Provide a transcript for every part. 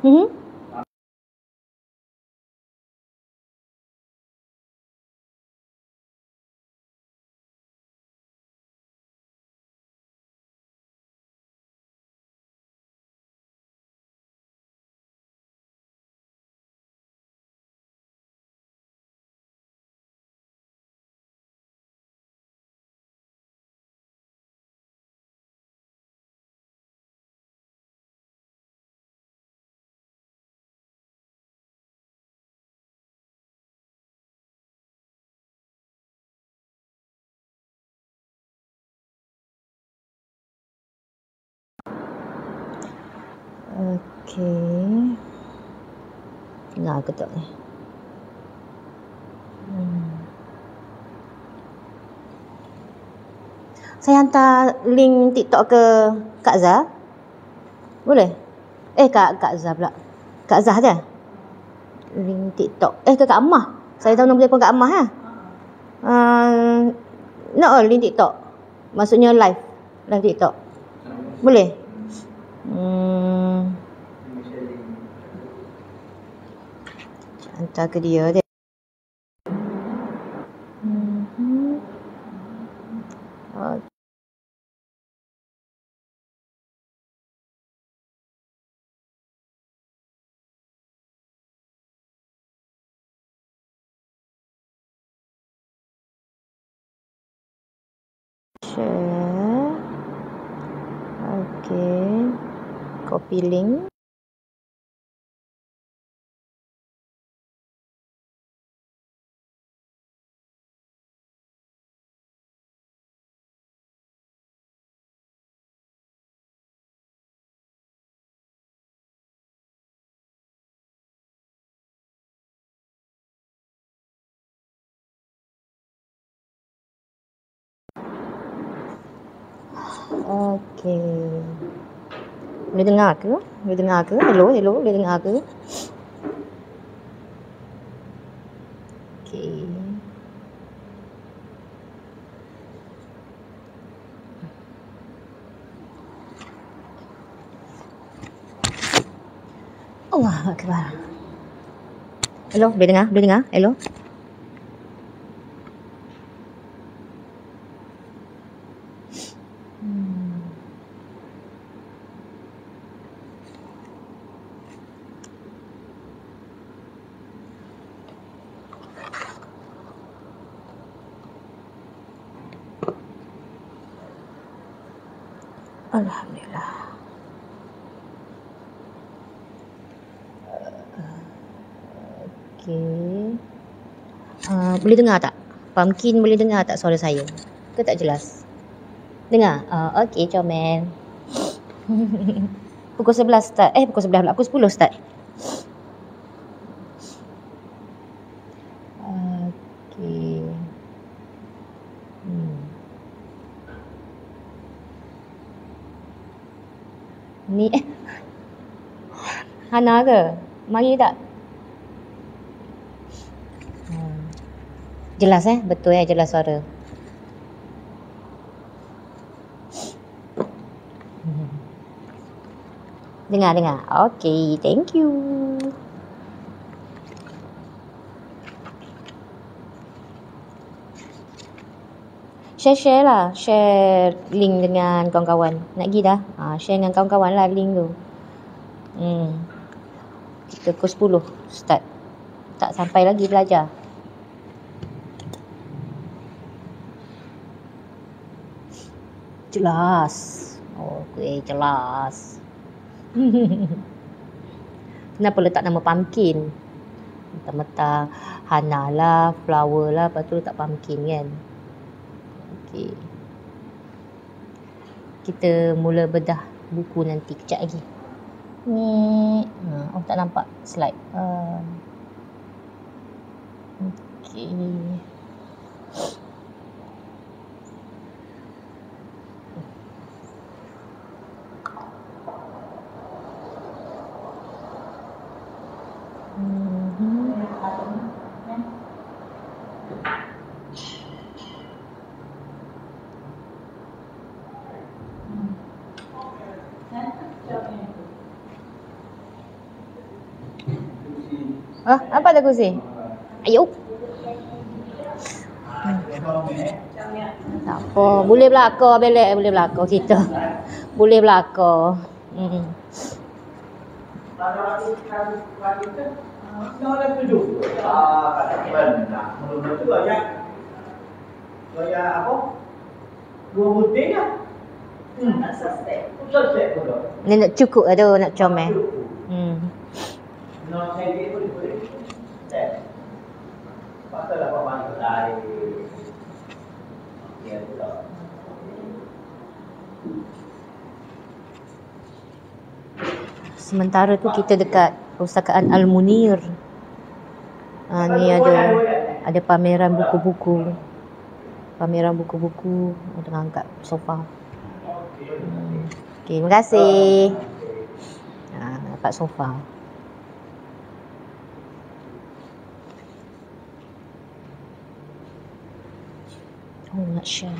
Hmm. Okey. Dengar ke tak ni? Saya hantar link TikTok ke Kak Zah. Boleh? Kak Zah pula. Kak Zah je. Link TikTok. Ke Kak Amah. Saya tahu nombor telefon Kak Amah ya. Link TikTok. Maksudnya live TikTok. Boleh? Hantar ke dia je. Share. Okey. Copy link. Okey. Boleh dengar ke? Hello, boleh dengar ke? Okey. Allahu Akbar. Hello, boleh dengar? Hello. Alhamdulillah. Okey. Boleh dengar tak? Pumpkin boleh dengar tak suara saya? Ke tak jelas? Dengar? Okey, comel. Pukul 11 start. Pukul 11 pula. Pukul 10 start. Okey. Ni Hana ke? Mari tak? Jelas betul jelas suara. Dengar. Okey, thank you. Share lah. Share link dengan kawan-kawan. Nak pergi dah. Share dengan kawan-kawan lah link tu. Kita pukul 10 start. Tak sampai lagi belajar. Jelas. Okey, jelas. Kenapa letak nama pumpkin? Mentang-mentang Hana lah, flower lah, lepas tu letak pumpkin kan. Okey. Kita mula bedah buku nanti kejap lagi. Ni tak nampak slide. Okey. Apa ada kursi? Ayuh. Tak apa. Boleh belakang belak. Boleh belakang kita. Boleh belakang. Gaya apa? Dua butir je. Selesai pun dah. Ni nak cukup lah tu, nak comel. Nak saya dia boleh. Pasal apa banyak dari dia tu dah. Sementara tu kita dekat Perpustakaan Al-Munir. Ni ada pameran buku-buku. Pameran buku-buku tengah angkat sofa. Okey, terima kasih. Dapat sofa. Oh, nak share.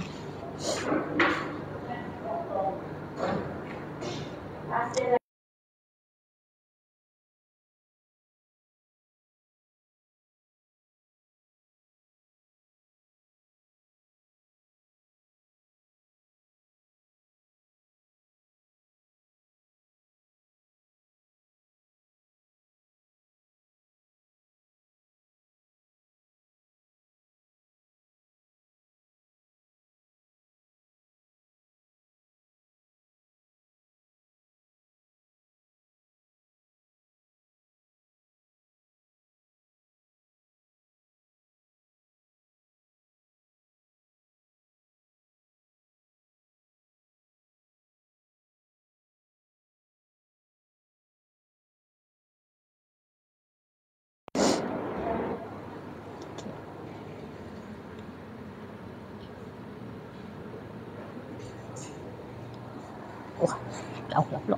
Wah, jauh lah pula.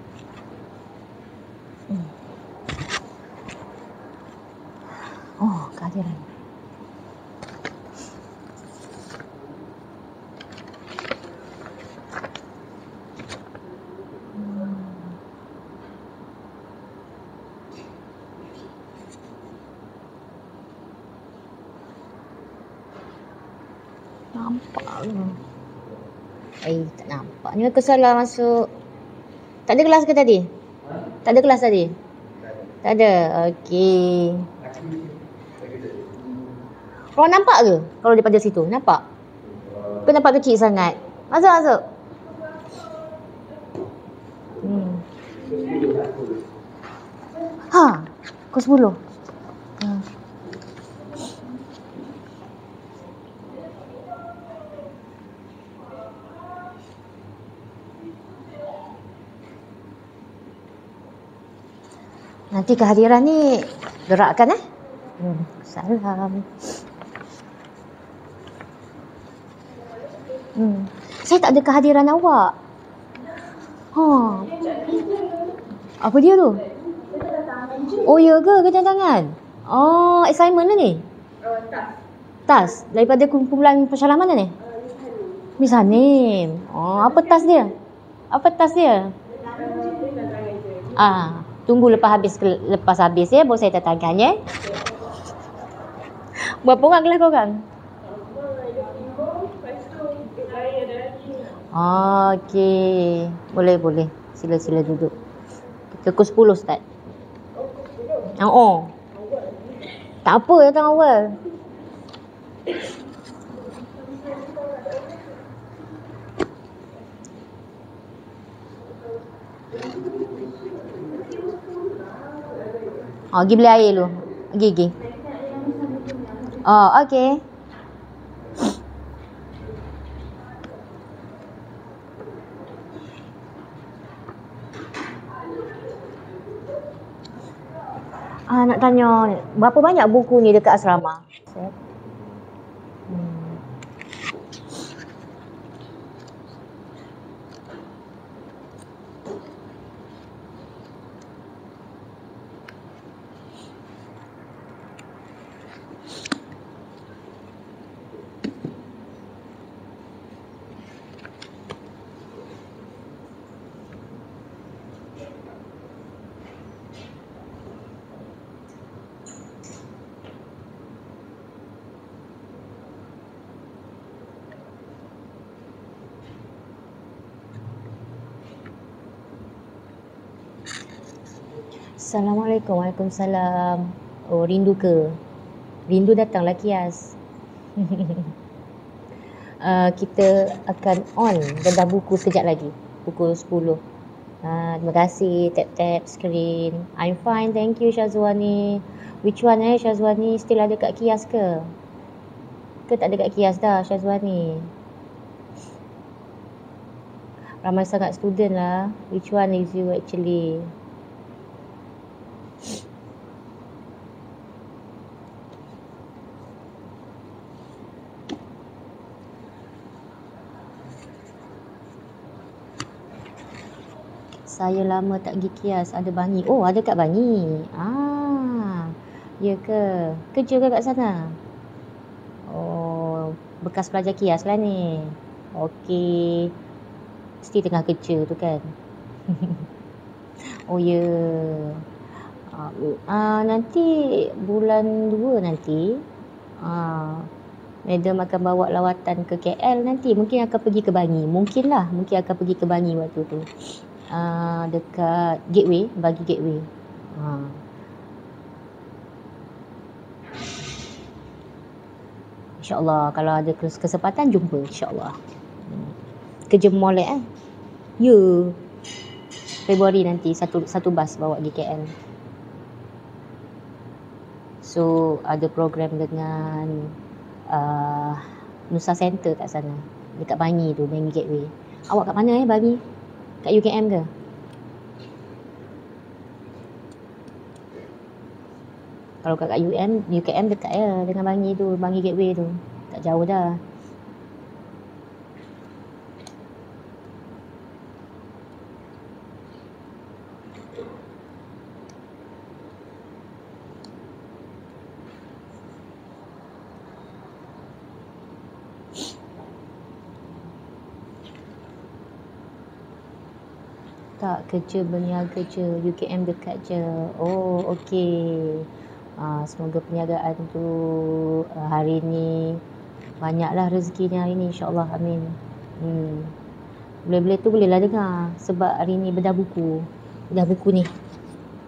Oh, kehadiran. Nampak ke? Tak nampak. Ni aku salah masuk. Tak ada kelas ke tadi? Tak ada kelas tadi? Tak ada. Okey. Korang nampak ke kalau daripada situ? Nampak? Ke nampak kecil sangat? Masuk. Pukul 10. Nanti kehadiran ni gerakkan salam. Saya tak ada kehadiran awak. Apa dia tu? Oh, ya ke kerja tangan? Oh, assignment lah ni? Tas. Daripada kumpulan Syarah mana ni? Miss Hanim. Oh, apa tas dia? Tunggu lepas habis ya, baru saya datangkan ya. Berapa orang kelas korang? Okey. Boleh. Sila duduk. Kita pukul 10 start. Tak apa, datang awal. Pergi beli air dulu. Pergi. Okey. Nak tanya, berapa banyak buku ni dekat asrama? Assalamualaikum. Waalaikumsalam. Oh, rindu ke? Rindu datanglah kias. Kita akan on bedah buku sekejap lagi. Pukul 10. Terima kasih. Tap-tap screen. I'm fine. Thank you, Syazwani. Which one Syazwani? Still ada kat kias ke? Ke tak ada kat kias dah, Syazwani? Ramai sangat student lah. Which one is you actually? Saya lama tak pergi kias. Ada Bangi. Oh, ada kat Bangi. Ya ke? Kerja ke kat sana? Oh, bekas pelajar kias lah ni. Okey. Mesti tengah kerja tu kan? Oh ya. Nanti bulan 2 nanti. Madam akan bawa lawatan ke KL nanti. Mungkin akan pergi ke Bangi. Mungkin akan pergi ke Bangi waktu tu. Dekat Gateway, bagi Gateway. InsyaAllah kalau ada kesempatan jumpa, insyaAllah. Kerja mall ya. Februari nanti satu bas bawa di KL. So ada program dengan Nusa Center kat sana, dekat Bangi tu, Bangi Gateway. Awak kat mana Bangi? Kat UKM ke? Kalau kat UKM dekat ya dengan Bangi tu, Bangi Gateway tu. Tak jauh dah. Tak, kerja berniaga je. UKM dekat je. Oh, okey. Semoga perniagaan tu hari ni banyaklah rezekinya hari ni, insyaAllah. Amin. Boleh-boleh tu bolehlah dengar. Sebab hari ni bedah buku ni.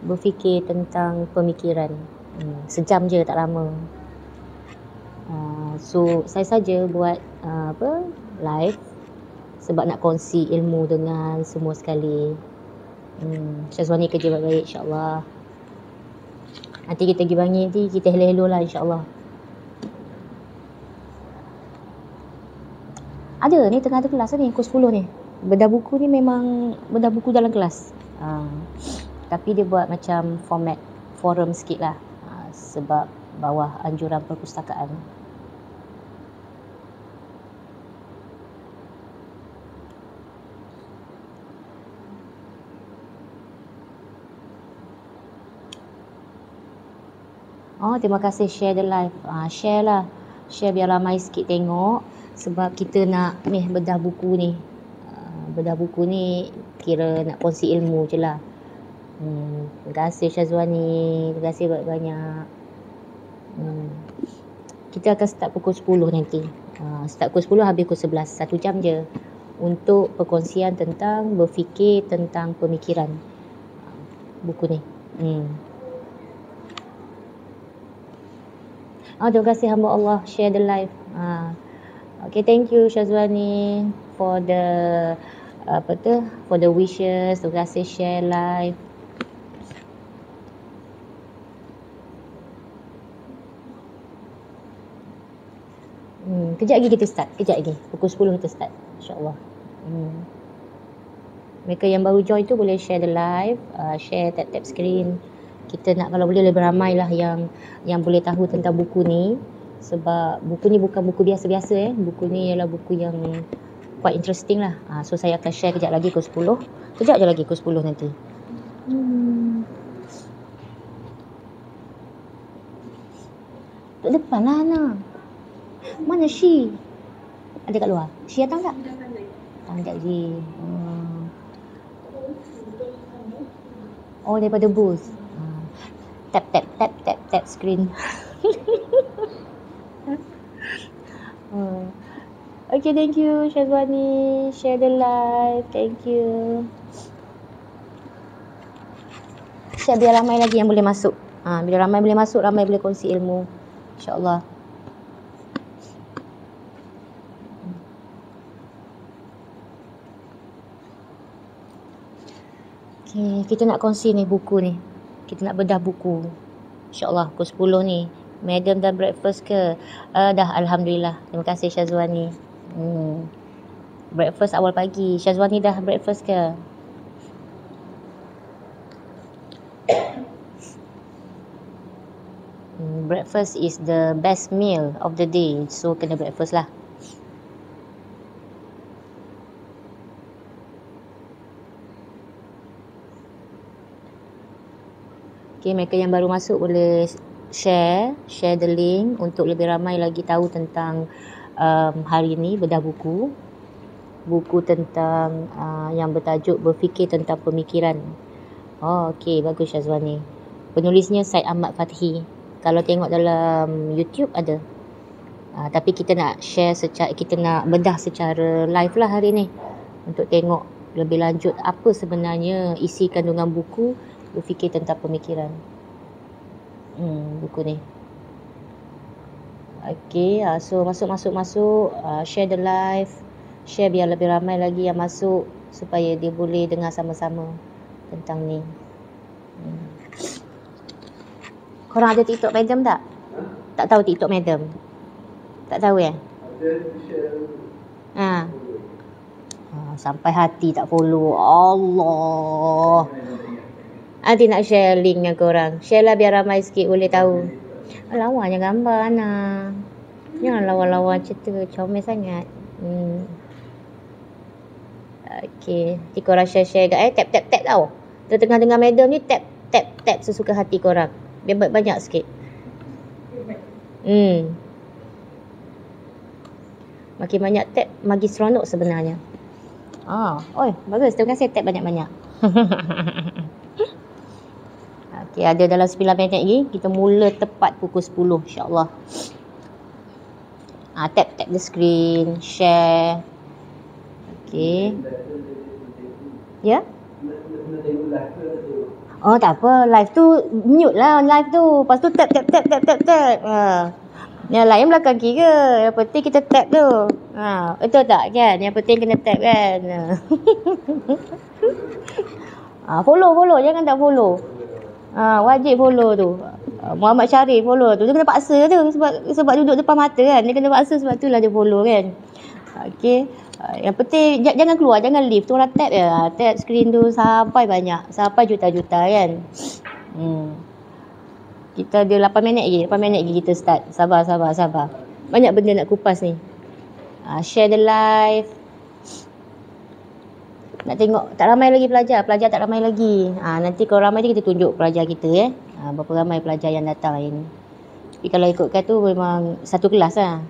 Berfikir tentang pemikiran. Sejam je, tak lama. So saya saja buat live sebab nak kongsi ilmu dengan semua sekali. Syazwani kerja baik-baik, insyaAllah. Nanti kita pergi Bangi, nanti kita hello-hello lah, insyaAllah. Ada ni tengah ada kelas ni, pukul 10 ni. Bedah buku ni memang bedah buku dalam kelas. Tapi dia buat macam format forum sikit lah. Sebab bawah anjuran perpustakaan. Terima kasih share the live. Share lah. Share biar ramai sikit tengok. Sebab kita nak bedah buku ni. Bedah buku ni kira nak kongsi ilmu je lah. Terima kasih Syazwani. Terima kasih banyak-banyak. Kita akan start pukul 10 nanti. Start pukul 10 habis pukul 11. 1 jam je. Untuk perkongsian tentang berfikir tentang pemikiran. Buku ni. Terima kasih hamba Allah share the live. Okay, thank you Syazwani for the for the wishes. Terima kasih share live. Kejap lagi kita start. Pukul 10 kita start, insyaAllah. Mereka yang baru join tu boleh share the live, share tap screen. Kita nak kalau boleh lebih ramai lah yang boleh tahu tentang buku ni. Sebab buku ni bukan buku biasa-biasa Buku ni ialah buku yang quite interesting lah. So saya akan share kejap lagi pukul 10. Kejap je lagi pukul 10 nanti. Kat depan lah Ana. Mana Shi? Ada kat luar? Shi datang tak? Datang sekejap lagi. Daripada booth. Tap screen. Okay, thank you Syazwani. Share the live. Thank you. Share biar ramai lagi yang boleh masuk. Bila ramai boleh masuk, ramai boleh kongsi ilmu. InsyaAllah. Okay, kita nak kongsi ni buku ni. Kita nak bedah buku. InsyaAllah pukul 10 ni. Madam dah breakfast ke? Dah, Alhamdulillah. Terima kasih Syazwani. Breakfast awal pagi. Syazwani dah breakfast ke? Breakfast is the best meal of the day. So, kena breakfast lah. Okay, mereka yang baru masuk boleh share the link untuk lebih ramai lagi tahu tentang hari ini bedah buku tentang yang bertajuk berfikir tentang pemikiran. Okey, bagus Syazwani. Penulisnya Syed Ahmad Fathi. Kalau tengok dalam YouTube ada. Tapi kita nak share kita nak bedah secara live lah hari ni untuk tengok lebih lanjut apa sebenarnya isi kandungan buku berfikir tentang pemikiran. Buku ni. Okey, so masuk, share the live. Share biar lebih ramai lagi yang masuk supaya dia boleh dengar sama-sama tentang ni. Korang ada TikTok Madam tak? Tak tahu TikTok Madam? Tak tahu ya? Sampai hati tak follow. Allah. Nanti nak share link dengan korang. Share lah biar ramai sikit boleh tahu. Lawanya gambar Ana. Jangan lawa-lawa cerita. Comel sangat. Okey. Nanti korang share kat tap tau. Tengah dengar Madam ni tap sesuka hati korang. Biar banyak sikit. Makin banyak tap makin seronok sebenarnya. Bagus. Terima kasih tap banyak-banyak. Okey, ada dalam 9 minit lagi. Kita mula tepat pukul 10 insya-Allah. Tap the screen, share. Okey. Ya? Tak apa. Live tu mute lah live tu. Lepas tu tap. Yang lain belakang kira. Yang penting kita tap tu. Betul tak kan? Yang penting kena tap kan. Follow. Jangan tak follow. Wajib follow tu. Muhammad Syarif follow tu. Dia kena paksa tu sebab duduk depan mata kan. Dia kena paksa sebab itulah dia follow kan. Okey. Yang penting jangan keluar, jangan leave. Tu orang tap je. Tap screen tu sampai banyak. Sampai juta-juta kan. Kita ada 8 minit lagi kita start. Sabar. Banyak benda nak kupas ni. Share the live. Nak tengok tak ramai lagi pelajar tak ramai lagi. Nanti kalau ramai je kita tunjuk pelajar kita berapa ramai pelajar yang datang hari ni. Tapi kalau ikutkan tu memang satu kelas lah.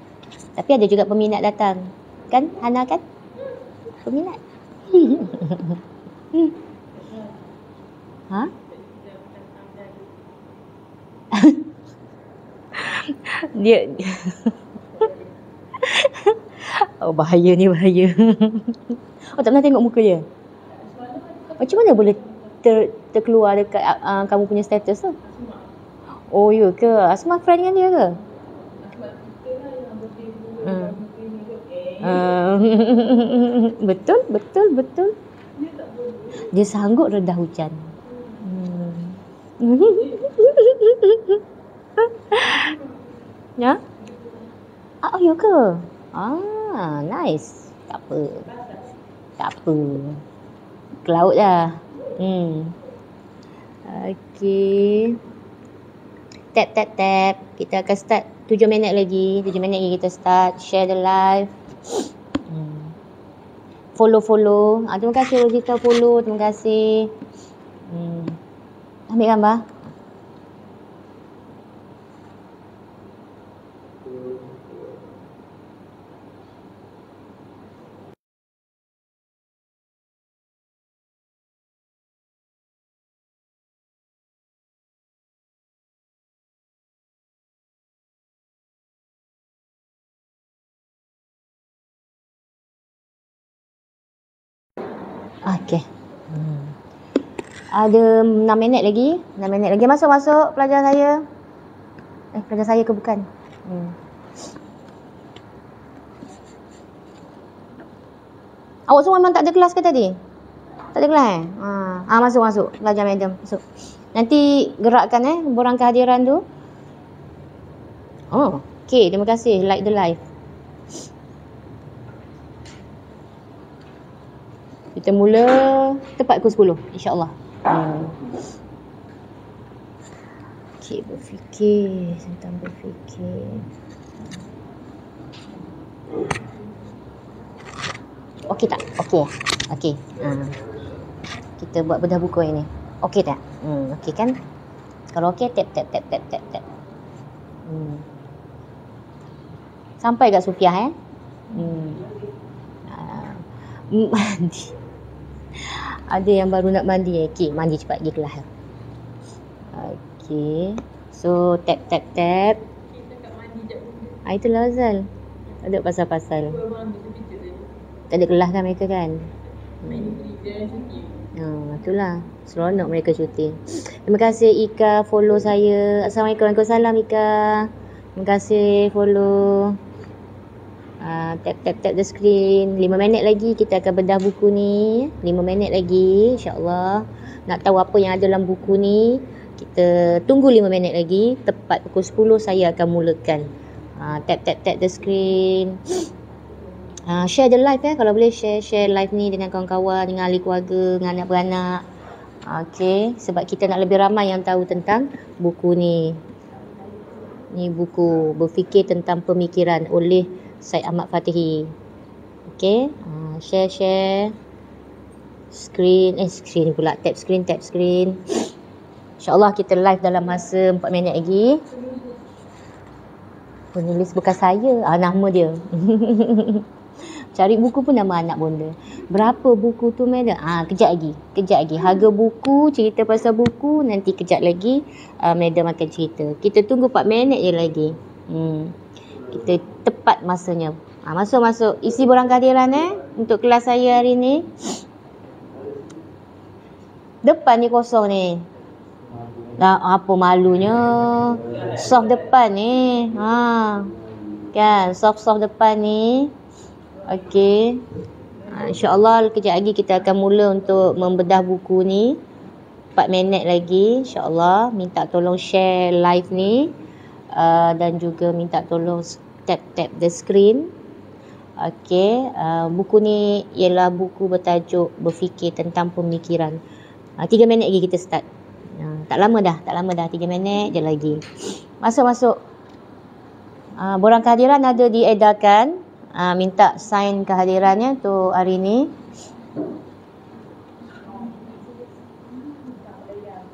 Tapi ada juga peminat datang. Kan Hana kan? Peminat. Dia bahaya. Tak pernah tengok muka dia. Macam mana boleh terkeluar dekat kamu punya status tu? Ya ke? Asma friend dengan dia ke? Betul. Dia sanggup redah hujan. Ya? Ya ke? Nice. Tak apa. Ke laut lah. Okey. Tap. Kita akan start 7 minit lagi. 7 minit lagi kita start. Share the live. Follow. Terima kasih Rosita follow. Terima kasih. Ambil gambar. Okey. Ada 6 minit lagi. 6 minit lagi. Masuk pelajar saya. Pelajar saya ke bukan? Awak semua memang tak ada kelas ke tadi? Tak ada kelas masuk. Pelajar madam, masuk. Nanti gerakkan borang kehadiran tu. Okay, terima kasih. Like the live. Kita mula tepat pukul 10, insya-Allah. Okay, berfikir. Tentang berfikir. Okey tak? Okey. Kita buat bedah buku ini. Okey tak? Okey kan? Kalau okey, tap. Sampai kat Sufiah mandi. Ada yang baru nak mandi. Okey, mandi cepat pergi kelas. Okey. So tap. Kita kat mandi jap. Itulah Azal. Tak ada pasal-pasal. Tak ada kelas kan mereka kan? Itulah. Seronok mereka syuting. Terima kasih Ika follow saya. Assalamualaikum. Waalaikumsalam Ika. Terima kasih follow. Tap the screen. 5 minit lagi kita akan bedah buku ni. 5 minit lagi insya-Allah. Nak tahu apa yang ada dalam buku ni, kita tunggu 5 minit lagi. Tepat pukul 10 saya akan mulakan. Tap the screen. Share the live kalau boleh share live ni dengan kawan-kawan, dengan ahli keluarga, dengan anak beranak. Okey, sebab kita nak lebih ramai yang tahu tentang buku ni. Ni buku Berfikir Tentang Pemikiran oleh Syed Ahmad Fatihi. Okey, share screen pula, tap screen. InsyaAllah kita live dalam masa 4 minit lagi. Penulis bukan saya, nama dia. Cari buku pun nama anak bonda. Berapa buku tu madam? Kejap lagi. Harga buku, cerita pasal buku, nanti kejap lagi madam akan cerita. Kita tunggu 4 minit je lagi. Kita tepat masanya. Masuk. Isi borang kehadiran untuk kelas saya hari ni. Depan ni kosong ni. Apa malunya. Soft depan ni. Kan, soft depan ni. Okey. InsyaAllah kejap lagi kita akan mula untuk membedah buku ni. 4 minit lagi insyaAllah. Minta tolong share live ni. Dan juga minta tolong tap the screen. Okey. Buku ni ialah buku bertajuk Berfikir Tentang Pemikiran. 3 minit lagi kita start. Tak lama dah 3 minit je lagi. Masuk. Borang kehadiran ada diedarkan. Minta sign kehadirannya untuk hari ni.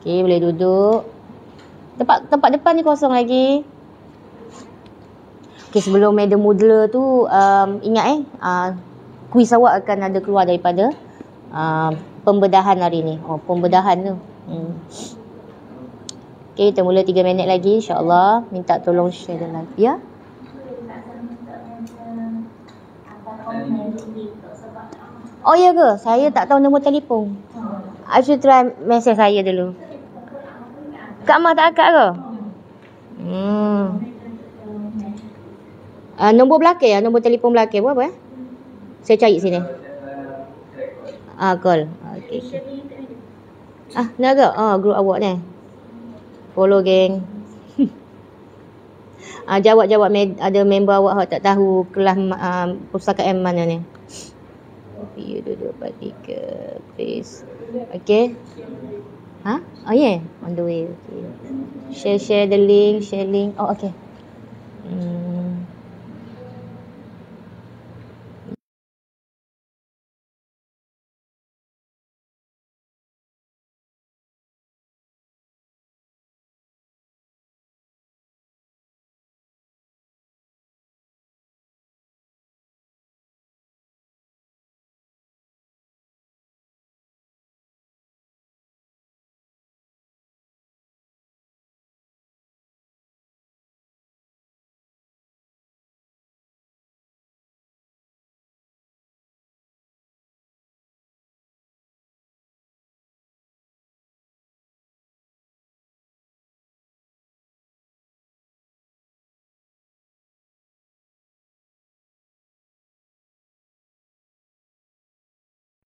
Okey, boleh duduk. Tempat depan ni kosong lagi. Okey, sebelum Madam Moodler tu ingat kuis awak akan ada keluar daripada pembedahan hari ni. Pembedahan tu. Okey, kita mula 3 minit lagi insya-Allah. Minta tolong share the live. Ya? Oh ya ke? Saya tak tahu nombor telefon. I should try mesej saya dulu. Kak Mah tak akak ke? Nombor belakang nombor telefon belakang berapa Saya cari sini. Call. Okey. Nak ke? Group awak ni. Follow geng. Jawab ada member awak tak tahu kelas perpustakaan mana ni. You duduk 43 please. Okay. Yeah, on the way. Okay. Share the link, okay.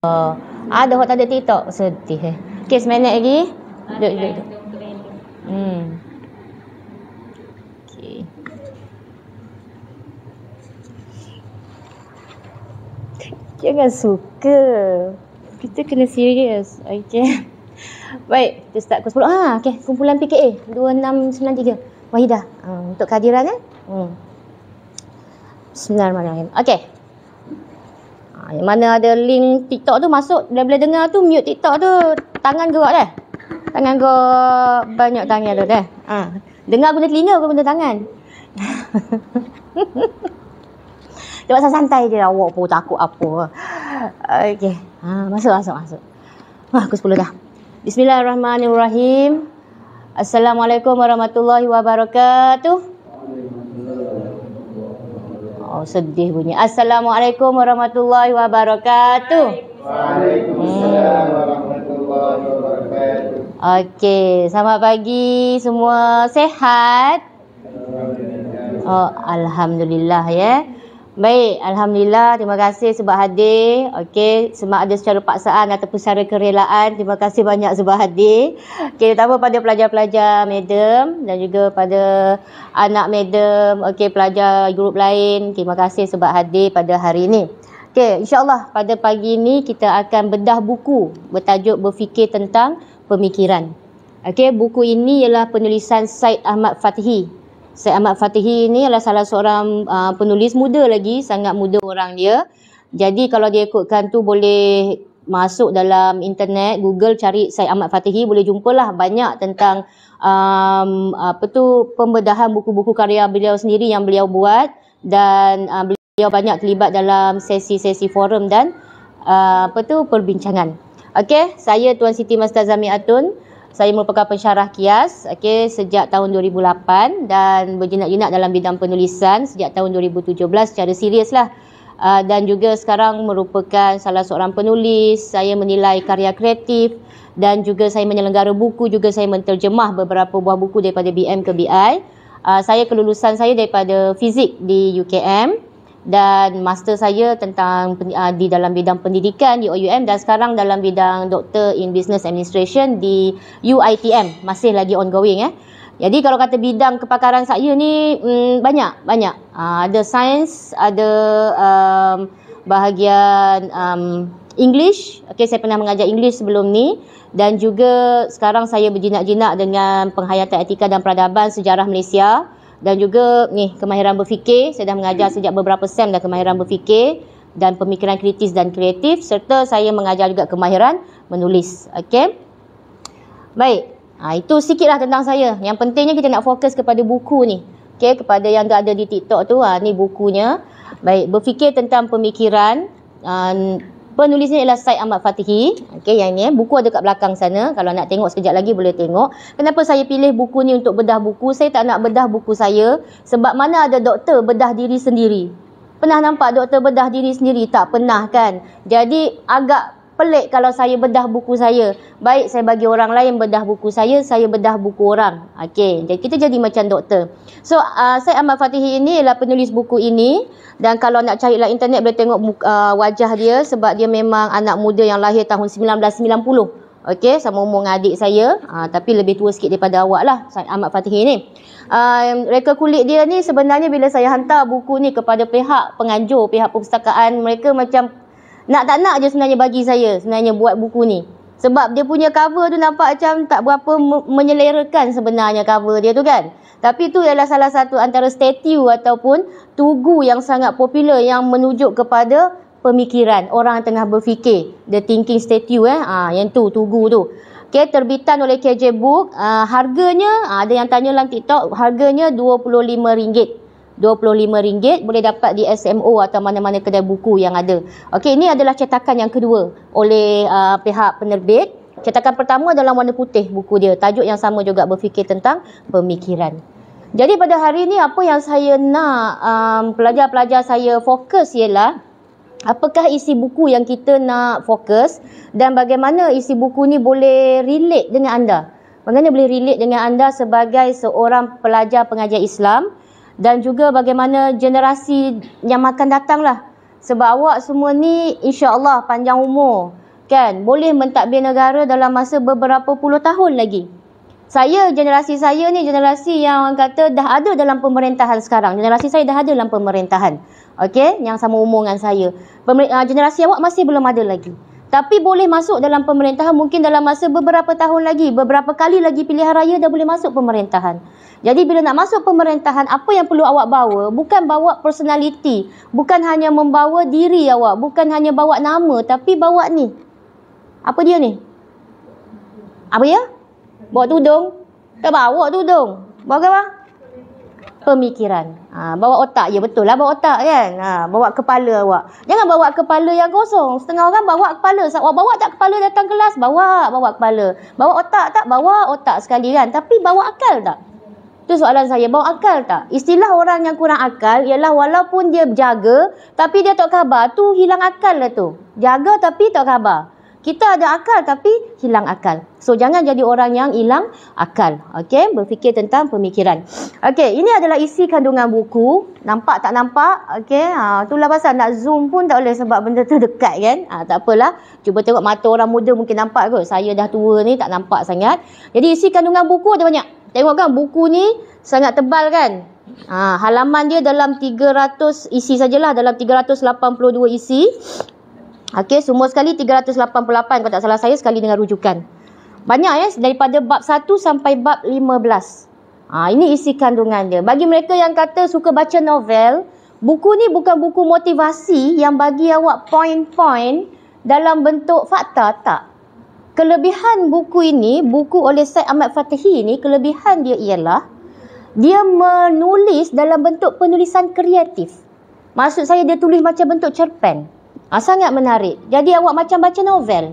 Ada orang tak ada TikTok. Sedih. Okey, seminit lagi. Duduk. Okey. Jangan suka. Kita kena serius. Okey. Baik, kita start pukul 10. Okey, kumpulan PKA 2693. Wahidah. Untuk kehadiran Bismillahirrahmanirrahim. Okey. Yang mana ada link TikTok tu masuk, dia boleh dengar tu, mute TikTok tu. Tangan gerak dah. Tangan gerak banyak tangan tu dah. Dengar guna telinga ke guna tangan? Dia pasal santai je, awak pun takut apa. Okey. Masuk. Pukul 10 dah. Bismillahirrahmanirrahim. Assalamualaikum warahmatullahi wabarakatuh. Oh, sedih bunyi. Assalamualaikum warahmatullahi wabarakatuh. Waalaikumsalam warahmatullahi wabarakatuh. Okey, selamat pagi semua. Sehat? Oh, alhamdulillah ya. Baik, alhamdulillah. Terima kasih sebab hadir. Okey, sama ada secara paksaan ataupun secara kerelaan. Terima kasih banyak sebab hadir. Okey, terutama pada pelajar-pelajar Madam dan juga pada anak Madam, okey, pelajar grup lain. Terima kasih sebab hadir pada hari ini. Okey, insya-Allah pada pagi ini kita akan bedah buku bertajuk Berfikir Tentang Pemikiran. Okey, buku ini ialah penulisan Syed Ahmad Fatihi. Syed Ahmad Fatihi ini adalah salah seorang penulis muda lagi, sangat muda orang dia. Jadi kalau dia ikutkan tu boleh masuk dalam internet, Google cari Syed Ahmad Fatihi, boleh jumpalah banyak tentang pembedahan buku-buku karya beliau sendiri yang beliau buat, dan beliau banyak terlibat dalam sesi-sesi forum dan perbincangan. Okey, saya Tuan Siti Mastar Zami Atun. Saya merupakan pensyarah KIAS sejak tahun 2008 dan berjinak-jinak dalam bidang penulisan sejak tahun 2017 secara serius lah. Dan juga sekarang merupakan salah seorang penulis. Saya menilai karya kreatif dan juga saya menyelenggara buku, juga saya menterjemah beberapa buah buku daripada BM ke BI. Saya kelulusan saya daripada fizik di UKM dan master saya tentang di dalam bidang pendidikan di OUM, dan sekarang dalam bidang Doctor in Business Administration di UiTM, masih lagi ongoing. Jadi kalau kata bidang kepakaran saya ni banyak. Ada sains, ada bahagian English. Okey, saya pernah mengajar English sebelum ni, dan juga sekarang saya berjinak-jinak dengan penghayatan etika dan peradaban sejarah Malaysia. Dan juga kemahiran berfikir, saya dah mengajar sejak beberapa sem dah kemahiran berfikir dan pemikiran kritis dan kreatif, serta saya mengajar juga kemahiran menulis. Okey. Baik. Itu sikitlah tentang saya. Yang pentingnya kita nak fokus kepada buku ni. Okey, kepada yang ada di TikTok tu, ni bukunya. Baik, Berfikir Tentang Pemikiran. Penulisnya ialah Syed Ahmad Fatihi. Okey, yang ni buku ada kat belakang sana. Kalau nak tengok sekejap lagi boleh tengok. Kenapa saya pilih buku ni untuk bedah buku? Saya tak nak bedah buku saya sebab mana ada doktor bedah diri sendiri. Pernah nampak doktor bedah diri sendiri? Tak pernah kan? Jadi agak pelik kalau saya bedah buku saya. Baik saya bagi orang lain bedah buku saya bedah buku orang. Okey, jadi kita jadi macam doktor. So, Syed Ahmad Fatihi ini ialah penulis buku ini, dan kalau nak cari dalam internet boleh tengok wajah dia sebab dia memang anak muda yang lahir tahun 1990. Okey, sama umur dengan adik saya, tapi lebih tua sikit daripada awak lah, Syed Ahmad Fatihi ni. Reka kulit dia ni sebenarnya bila saya hantar buku ni kepada pihak penganjur, pihak perpustakaan, mereka macam nak tak nak je sebenarnya bagi saya sebenarnya buat buku ni. Sebab dia punya cover tu nampak macam tak berapa menyelerakan sebenarnya cover dia tu kan. Tapi tu adalah salah satu antara statue ataupun tugu yang sangat popular yang menunjuk kepada pemikiran orang yang tengah berfikir. The thinking statue yang tu, tugu tu. Okay, terbitan oleh KJ Book. Harganya, ada yang tanya dalam TikTok, harganya RM25. RM25 boleh dapat di SMO atau mana-mana kedai buku yang ada. Okey, ini adalah cetakan yang kedua oleh pihak penerbit. Cetakan pertama dalam warna putih buku dia. Tajuk yang sama juga, Berfikir Tentang Pemikiran. Jadi pada hari ini apa yang saya nak pelajar-pelajar saya fokus ialah apakah isi buku yang kita nak fokus dan bagaimana isi buku ni boleh relate dengan anda. Bagaimana boleh relate dengan anda sebagai seorang pelajar pengajar Islam, dan juga bagaimana generasi yang akan datang lah. Sebab awak semua ni insya-Allah panjang umur. Kan? Boleh mentadbir negara dalam masa beberapa puluh tahun lagi. Generasi saya ni generasi yang kata dah ada dalam pemerintahan sekarang. Generasi saya dah ada dalam pemerintahan. Okey, yang sama umur dengan saya. Generasi awak masih belum ada lagi. Tapi boleh masuk dalam pemerintahan mungkin dalam masa beberapa tahun lagi. Beberapa kali lagi pilihan raya dah boleh masuk pemerintahan. Jadi bila nak masuk pemerintahan, apa yang perlu awak bawa? Bukan bawa personality. Bukan hanya membawa diri awak. Bukan hanya bawa nama. Tapi bawa ni. Apa dia ni? Apa ya? Bawa tudung. Tak bawa tudung. Bawa apa? Pemikiran. Bawa otak. Ya betul lah bawa otak kan. Bawa kepala awak. Jangan bawa kepala yang kosong. Setengah orang bawa kepala. Awak bawa tak kepala datang kelas? Bawa kepala. Bawa otak tak? Bawa otak sekali kan. Tapi bawa akal tak? Itu soalan saya. Bawa akal tak? Istilah orang yang kurang akal ialah walaupun dia jaga tapi dia tak khabar. Tu hilang akal lah tu. Jaga tapi tak khabar. Kita ada akal tapi hilang akal. So jangan jadi orang yang hilang akal. Okey, berfikir tentang pemikiran. Okey, ini adalah isi kandungan buku. Nampak tak nampak? Okey, itulah pasal nak zoom pun tak boleh sebab benda tu dekat kan. Tak apalah. Cuba tengok mata orang muda mungkin nampak kot. Saya dah tua ni tak nampak sangat. Jadi isi kandungan buku ada banyak. Tengok kan buku ni sangat tebal kan. Halaman dia dalam 300 isi sajalah, dalam 382 isi. Okey, semua sekali 388 kalau tak salah saya sekali dengan rujukan. Banyak ya, daripada bab 1 sampai bab 15. Ini isi kandungan dia. Bagi mereka yang kata suka baca novel, buku ni bukan buku motivasi yang bagi awak poin-poin dalam bentuk fakta, tak. Kelebihan buku ini, buku oleh Syed Ahmad Fatihi ni, kelebihan dia ialah dia menulis dalam bentuk penulisan kreatif. Maksud saya dia tulis macam bentuk cerpen. Sangat menarik. Jadi awak macam baca novel.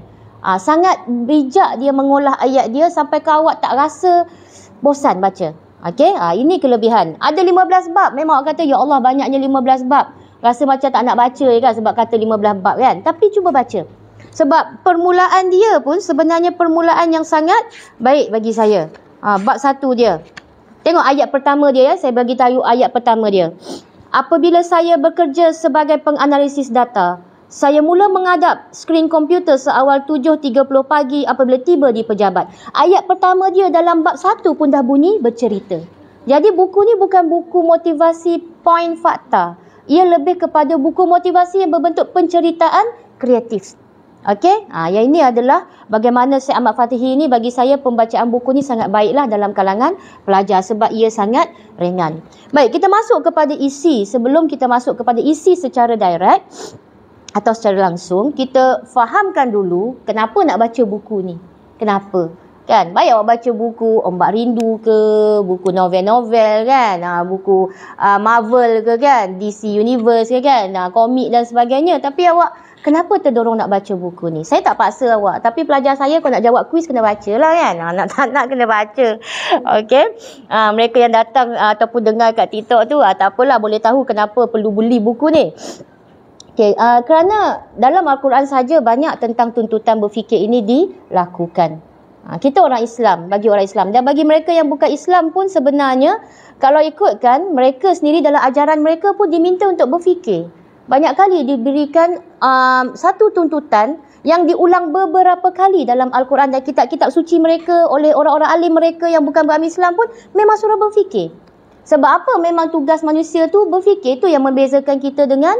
Sangat bijak dia mengolah ayat dia sampai ke awak tak rasa bosan baca. Okey, ini kelebihan. Ada 15 bab. Memang awak kata, ya Allah banyaknya 15 bab. Rasa macam tak nak baca kan sebab kata 15 bab kan. Tapi cuba baca. Sebab permulaan dia pun sebenarnya permulaan yang sangat baik bagi saya. Bab 1 dia. Tengok ayat pertama dia ya. Saya bagi tahu ayat pertama dia. Apabila saya bekerja sebagai penganalisis data, saya mula menghadap skrin komputer seawal 7.30 pagi apabila tiba di pejabat. Ayat pertama dia dalam bab 1 pun dah bunyi bercerita. Jadi buku ni bukan buku motivasi poin fakta. Ia lebih kepada buku motivasi yang berbentuk penceritaan kreatif. Okey, yang ini adalah bagaimana Syed Ahmad Fatihi ni, bagi saya pembacaan buku ni sangat baiklah dalam kalangan pelajar sebab ia sangat ringan. Baik, kita masuk kepada isi. Sebelum kita masuk kepada isi secara direct atau secara langsung, kita fahamkan dulu kenapa nak baca buku ni. Kenapa? Kan, baik awak baca buku Ombak Rindu ke, buku novel-novel kan, buku Marvel ke kan, DC Universe ke kan, komik dan sebagainya. Tapi awak kenapa terdorong nak baca buku ni? Saya tak paksa awak, tapi pelajar saya kalau nak jawab kuis kena baca lah kan. Nak tak nak kena baca. Okey. Mereka yang datang ataupun dengar kat TikTok tu, tak apalah, boleh tahu kenapa perlu beli buku ni. Okay, kerana dalam Al-Quran saja banyak tentang tuntutan berfikir ini dilakukan. Kita orang Islam, bagi orang Islam. Dan bagi mereka yang bukan Islam pun sebenarnya, kalau ikutkan, mereka sendiri dalam ajaran mereka pun diminta untuk berfikir. Banyak kali diberikan satu tuntutan yang diulang beberapa kali dalam Al-Quran dan kitab-kitab suci mereka oleh orang-orang alim mereka yang bukan beragama Islam pun memang suruh berfikir. Sebab apa? Memang tugas manusia tu berfikir, tu yang membezakan kita dengan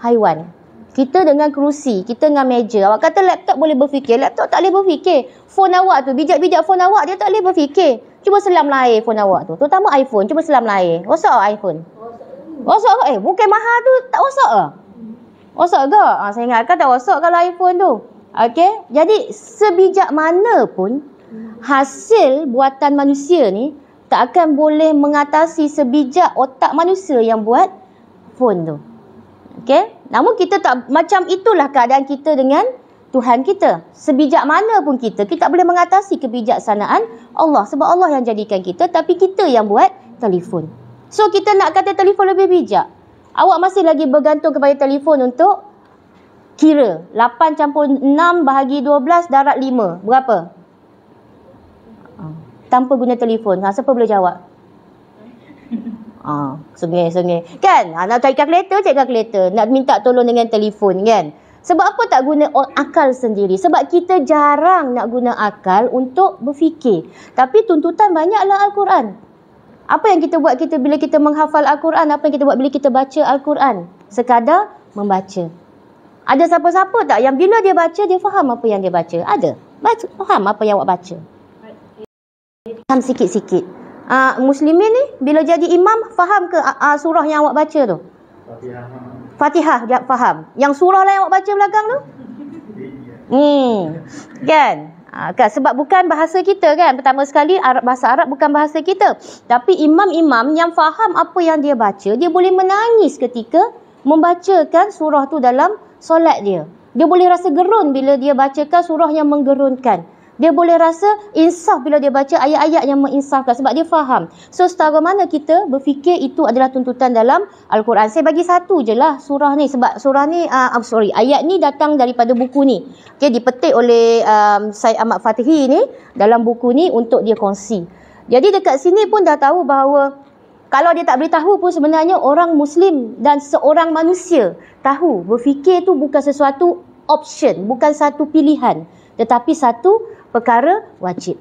haiwan. Kita dengan kerusi, kita dengan meja. Awak kata laptop boleh berfikir, laptop tak boleh berfikir. Phone awak tu, bijak-bijak phone awak, dia tak boleh berfikir. Cuba selam air phone awak tu. Terutama iPhone, cuba selam air. Rosak iPhone? Rosak ke? Bukan mahal tu, tak rosak ke? Rosak ke? Saya ingatkan tak rosak kalau iPhone tu. Okey, jadi sebijak mana pun hasil buatan manusia ni tak akan boleh mengatasi sebijak otak manusia yang buat phone tu. Okey, namun kita tak, macam itulah keadaan kita dengan Tuhan kita. Sebijak mana pun kita tak boleh mengatasi kebijaksanaan Allah. Sebab Allah yang jadikan kita, tapi kita yang buat telefon. So kita nak kata telefon lebih bijak. Awak masih lagi bergantung kepada telefon untuk kira 8 campur 6 bahagi 12 darab 5. Berapa? Tanpa guna telefon. Siapa boleh jawab? Sengih. Kan? Nak cari kalkulator, cari kalkulator. Nak minta tolong dengan telefon kan? Sebab apa tak guna akal sendiri? Sebab kita jarang nak guna akal untuk berfikir. Tapi tuntutan banyaklah Al-Quran. Apa yang kita buat bila kita menghafal Al-Quran? Apa yang kita buat bila kita baca Al-Quran? Sekadar membaca. Ada siapa-siapa tak yang bila dia baca, dia faham apa yang dia baca? Ada. Faham apa yang awak baca? Faham sikit-sikit. Muslimin ni bila jadi imam, faham ke surah yang awak baca tu? Fatihah dia faham. Yang surah lah yang awak baca belakang tu? Kan? Kan? Sebab bukan bahasa kita kan. Pertama sekali bahasa Arab bukan bahasa kita. Tapi imam-imam yang faham apa yang dia baca, dia boleh menangis ketika membacakan surah tu dalam solat dia. Dia boleh rasa gerun bila dia bacakan surah yang menggerunkan. Dia boleh rasa insaf bila dia baca ayat-ayat yang menginsafkan sebab dia faham. So setara mana kita berfikir itu adalah tuntutan dalam Al-Quran. Saya bagi satu je lah surah ni sebab surah ni ayat ni datang daripada buku ni. Okay, dipetik oleh Syed Ahmad Fatihi ni dalam buku ni untuk dia kongsi. Jadi dekat sini pun dah tahu bahawa kalau dia tak beritahu pun sebenarnya orang Muslim dan seorang manusia tahu berfikir tu bukan sesuatu option, bukan satu pilihan, tetapi satu perkara wajib.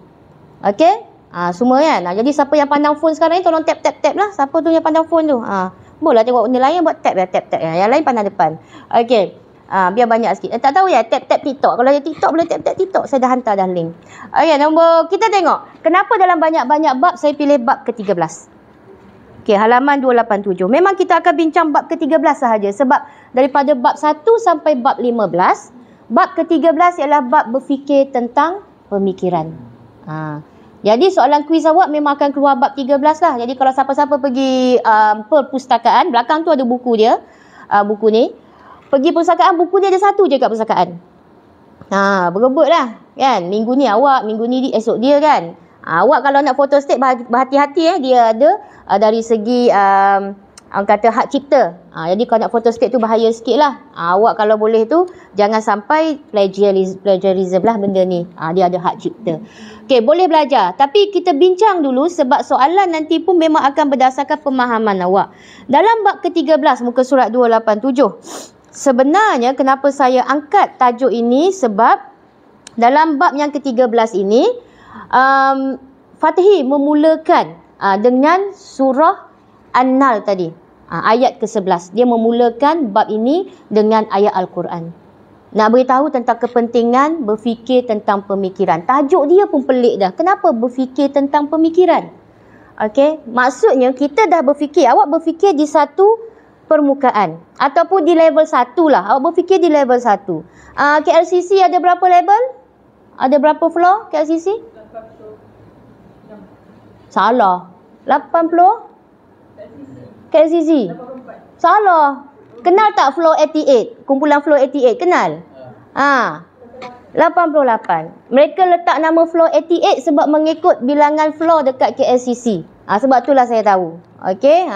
Okey? Semua kan? Jadi siapa yang pandang phone sekarang ni tolong tap lah. Siapa tu yang pandang phone tu? Boleh tengok benda lain buat tap. Yang lain pandang depan. Okey. Biar banyak sikit. Tak tahu ya, tap TikTok. Kalau ada TikTok boleh tap TikTok. Saya dah hantar dah link. Okey, nombor kita tengok. Kenapa dalam banyak-banyak bab saya pilih bab ke-13? Okey, halaman 287. Memang kita akan bincang bab ke-13 sahaja sebab daripada bab 1 sampai bab 15, bab ke-13 ialah bab berfikir tentang pemikiran. Jadi soalan kuis awak memang akan keluar bab 13 lah. Jadi kalau siapa-siapa pergi perpustakaan, belakang tu ada buku dia, buku ni. Pergi perpustakaan, buku ni ada satu je kat perpustakaan. Berebut lah kan. Minggu ni awak, minggu ni esok dia kan. Awak kalau nak photostat berhati-hati dia ada dari segi kata hak cipta. Jadi kalau nak photostat tu bahaya sikit lah. Awak kalau boleh tu jangan sampai plagiarism lah benda ni. Dia ada hak cipta. Okey, boleh belajar. Tapi kita bincang dulu sebab soalan nanti pun memang akan berdasarkan pemahaman awak. Dalam bab ke-13 muka surat 287. Sebenarnya kenapa saya angkat tajuk ini sebab dalam bab yang ke-13 ini Fatihi memulakan dengan surah An-Nahl tadi. Ayat ke-11. Dia memulakan bab ini dengan ayat Al-Quran. Nak beritahu tentang kepentingan berfikir tentang pemikiran. Tajuk dia pun pelik dah. Kenapa berfikir tentang pemikiran? Okey, maksudnya kita dah berfikir. Awak berfikir di satu permukaan. Ataupun di level 1 lah. Awak berfikir di level 1. KLCC ada berapa level? Ada berapa floor KLCC? 80. Salah. 80? KLCC? Salah. Kenal tak floor 88? Kumpulan floor 88, kenal? 88. Mereka letak nama floor 88 sebab mengikut bilangan floor dekat KLCC. Sebab itulah saya tahu. Okey?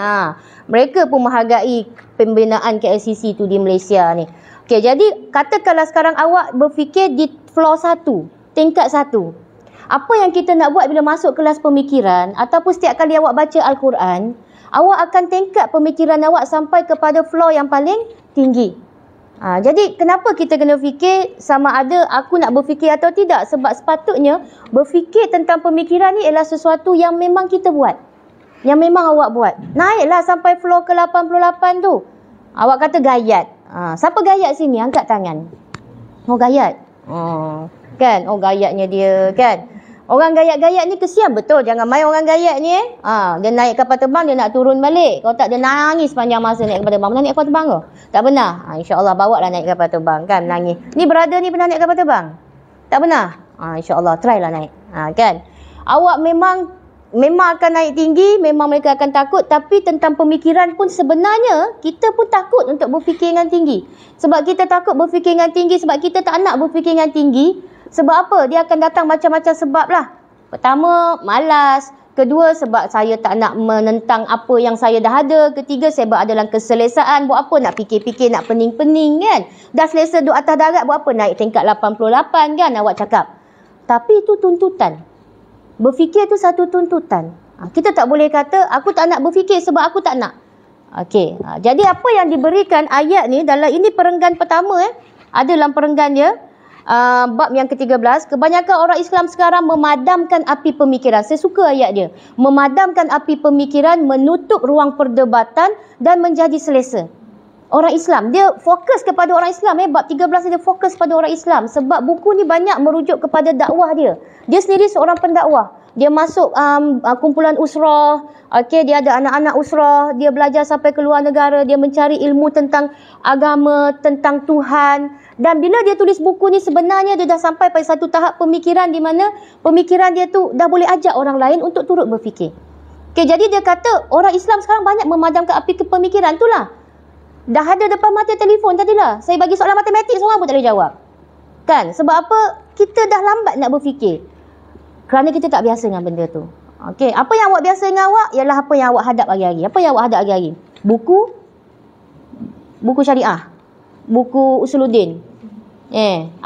Mereka pun menghargai pembinaan KLCC tu di Malaysia ni. Okey, jadi katakanlah sekarang awak berfikir di floor 1, tingkat 1. Apa yang kita nak buat bila masuk kelas pemikiran ataupun setiap kali awak baca Al-Quran, awak akan tingkat pemikiran awak sampai kepada floor yang paling tinggi. Jadi kenapa kita kena fikir sama ada aku nak berfikir atau tidak? Sebab sepatutnya berfikir tentang pemikiran ni ialah sesuatu yang memang kita buat. Yang memang awak buat. Naiklah sampai floor ke 88 tu. Awak kata gayat. Siapa gayat sini? Angkat tangan. Oh gayat. Kan? Oh gayatnya dia kan? Orang gayat-gayat ni kesian betul. Jangan main orang gayat ni dia naik kapal terbang, dia nak turun balik. Kalau tak dia nangis sepanjang masa naik kapal terbang. Pernah naik kapal terbang ke? Tak pernah. InsyaAllah bawa lah naik kapal terbang kan, nangis. Ni brother ni pernah naik kapal terbang? Tak pernah? InsyaAllah try lah naik. Kan? Awak memang akan naik tinggi, memang mereka akan takut. Tapi tentang pemikiran pun sebenarnya kita pun takut untuk berfikir dengan tinggi. Sebab kita takut berfikir dengan tinggi, sebab kita tak nak berfikir dengan tinggi. Sebab apa? Dia akan datang macam-macam sebab lah. Pertama, malas. Kedua, sebab saya tak nak menentang apa yang saya dah ada. Ketiga, saya berada dalam keselesaan. Buat apa nak fikir-fikir, nak pening-pening kan? Dah selesa duduk atas darat, buat apa naik tingkat 88 kan awak cakap. Tapi itu tuntutan. Berfikir tu satu tuntutan. Kita tak boleh kata aku tak nak berfikir sebab aku tak nak. Okey. Jadi apa yang diberikan ayat ni dalam ini perenggan pertama ada dalam perenggan dia bab yang ke-13. Kebanyakan orang Islam sekarang memadamkan api pemikiran. Saya suka ayat dia. Memadamkan api pemikiran, menutup ruang perdebatan dan menjadi selesa. Orang Islam, dia fokus kepada orang Islam. Bab 13 dia fokus pada orang Islam. Sebab buku ni banyak merujuk kepada dakwah dia. Dia sendiri seorang pendakwah. Dia masuk kumpulan usrah. Okey, dia ada anak-anak usrah. Dia belajar sampai ke luar negara. Dia mencari ilmu tentang agama, tentang Tuhan. Dan bila dia tulis buku ni sebenarnya dia dah sampai pada satu tahap pemikiran di mana pemikiran dia tu dah boleh ajak orang lain untuk turut berfikir. Okey, jadi dia kata orang Islam sekarang banyak memadamkan api kepemikiran tu lah. Dah ada depan mata telefon tadilah. Saya bagi soalan matematik seorang pun tak boleh jawab. Kan? Sebab apa? Kita dah lambat nak berfikir. Kerana kita tak biasa dengan benda tu. Okey, apa yang awak biasa dengan awak ialah apa yang awak hadap hari-hari. Apa yang awak hadap hari-hari? Buku syariah. Buku Usuluddin.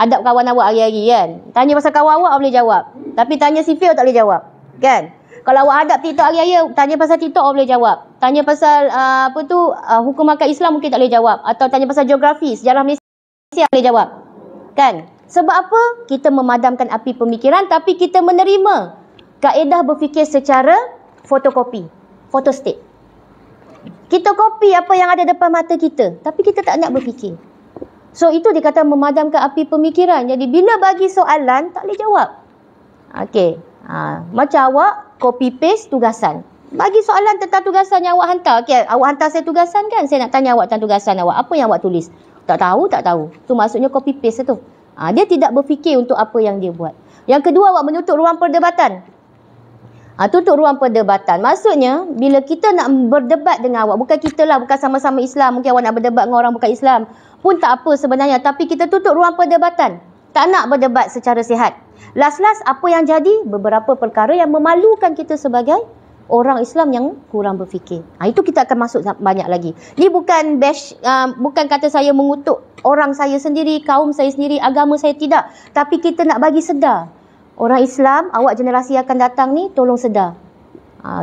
Adab kawan awak hari-hari kan. Tanya pasal kawan awak boleh jawab. Tapi tanya sifil tak boleh jawab. Kan? Kalau awak hadap TikTok hari-hari, tanya pasal TikTok awak boleh jawab. Tanya pasal hukum akad Islam mungkin tak boleh jawab. Atau tanya pasal geografi, sejarah Malaysia boleh jawab. Kan? Sebab apa? Kita memadamkan api pemikiran tapi kita menerima kaedah berfikir secara fotokopi, photostat. Kita kopi apa yang ada depan mata kita, tapi kita tak nak berfikir. So itu dikata memadamkan api pemikiran. Jadi bila bagi soalan tak boleh jawab. Okey. Macam awak copy paste tugasan. Bagi soalan tentang tugasan yang awak hantar. Okey, awak hantar saya tugasan kan? Saya nak tanya awak tentang tugasan awak. Apa yang awak tulis? Tak tahu. Tu maksudnya copy paste tu. Dia tidak berfikir untuk apa yang dia buat. Yang kedua, awak menutup ruang perdebatan. Tutup ruang perdebatan. Maksudnya, bila kita nak berdebat dengan awak, bukan kita lah, bukan sama-sama Islam. Mungkin awak nak berdebat dengan orang bukan Islam. Pun tak apa sebenarnya. Tapi kita tutup ruang perdebatan. Tak nak berdebat secara sihat. Last-last, apa yang jadi? Beberapa perkara yang memalukan kita sebagai orang Islam yang kurang berfikir. Itu kita akan masuk banyak lagi. Ni bukan bash, bukan kata saya mengutuk orang saya sendiri, kaum saya sendiri, agama saya, tidak. Tapi kita nak bagi sedar. Orang Islam, awak generasi akan datang ni, tolong sedar.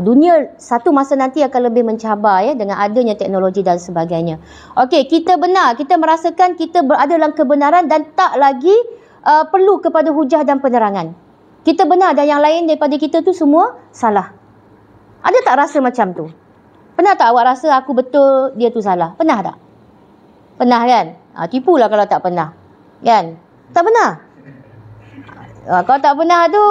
Dunia satu masa nanti akan lebih mencabar dengan adanya teknologi dan sebagainya. Okey, kita benar, kita merasakan kita berada dalam kebenaran dan tak lagi perlu kepada hujah dan penerangan. Kita benar dan yang lain daripada kita tu semua salah. Ada tak rasa macam tu? Pernah tak awak rasa aku betul, dia tu salah? Pernah tak? Pernah kan? Tipulah kalau tak pernah. Kan? Tak pernah? Kalau tak pernah tu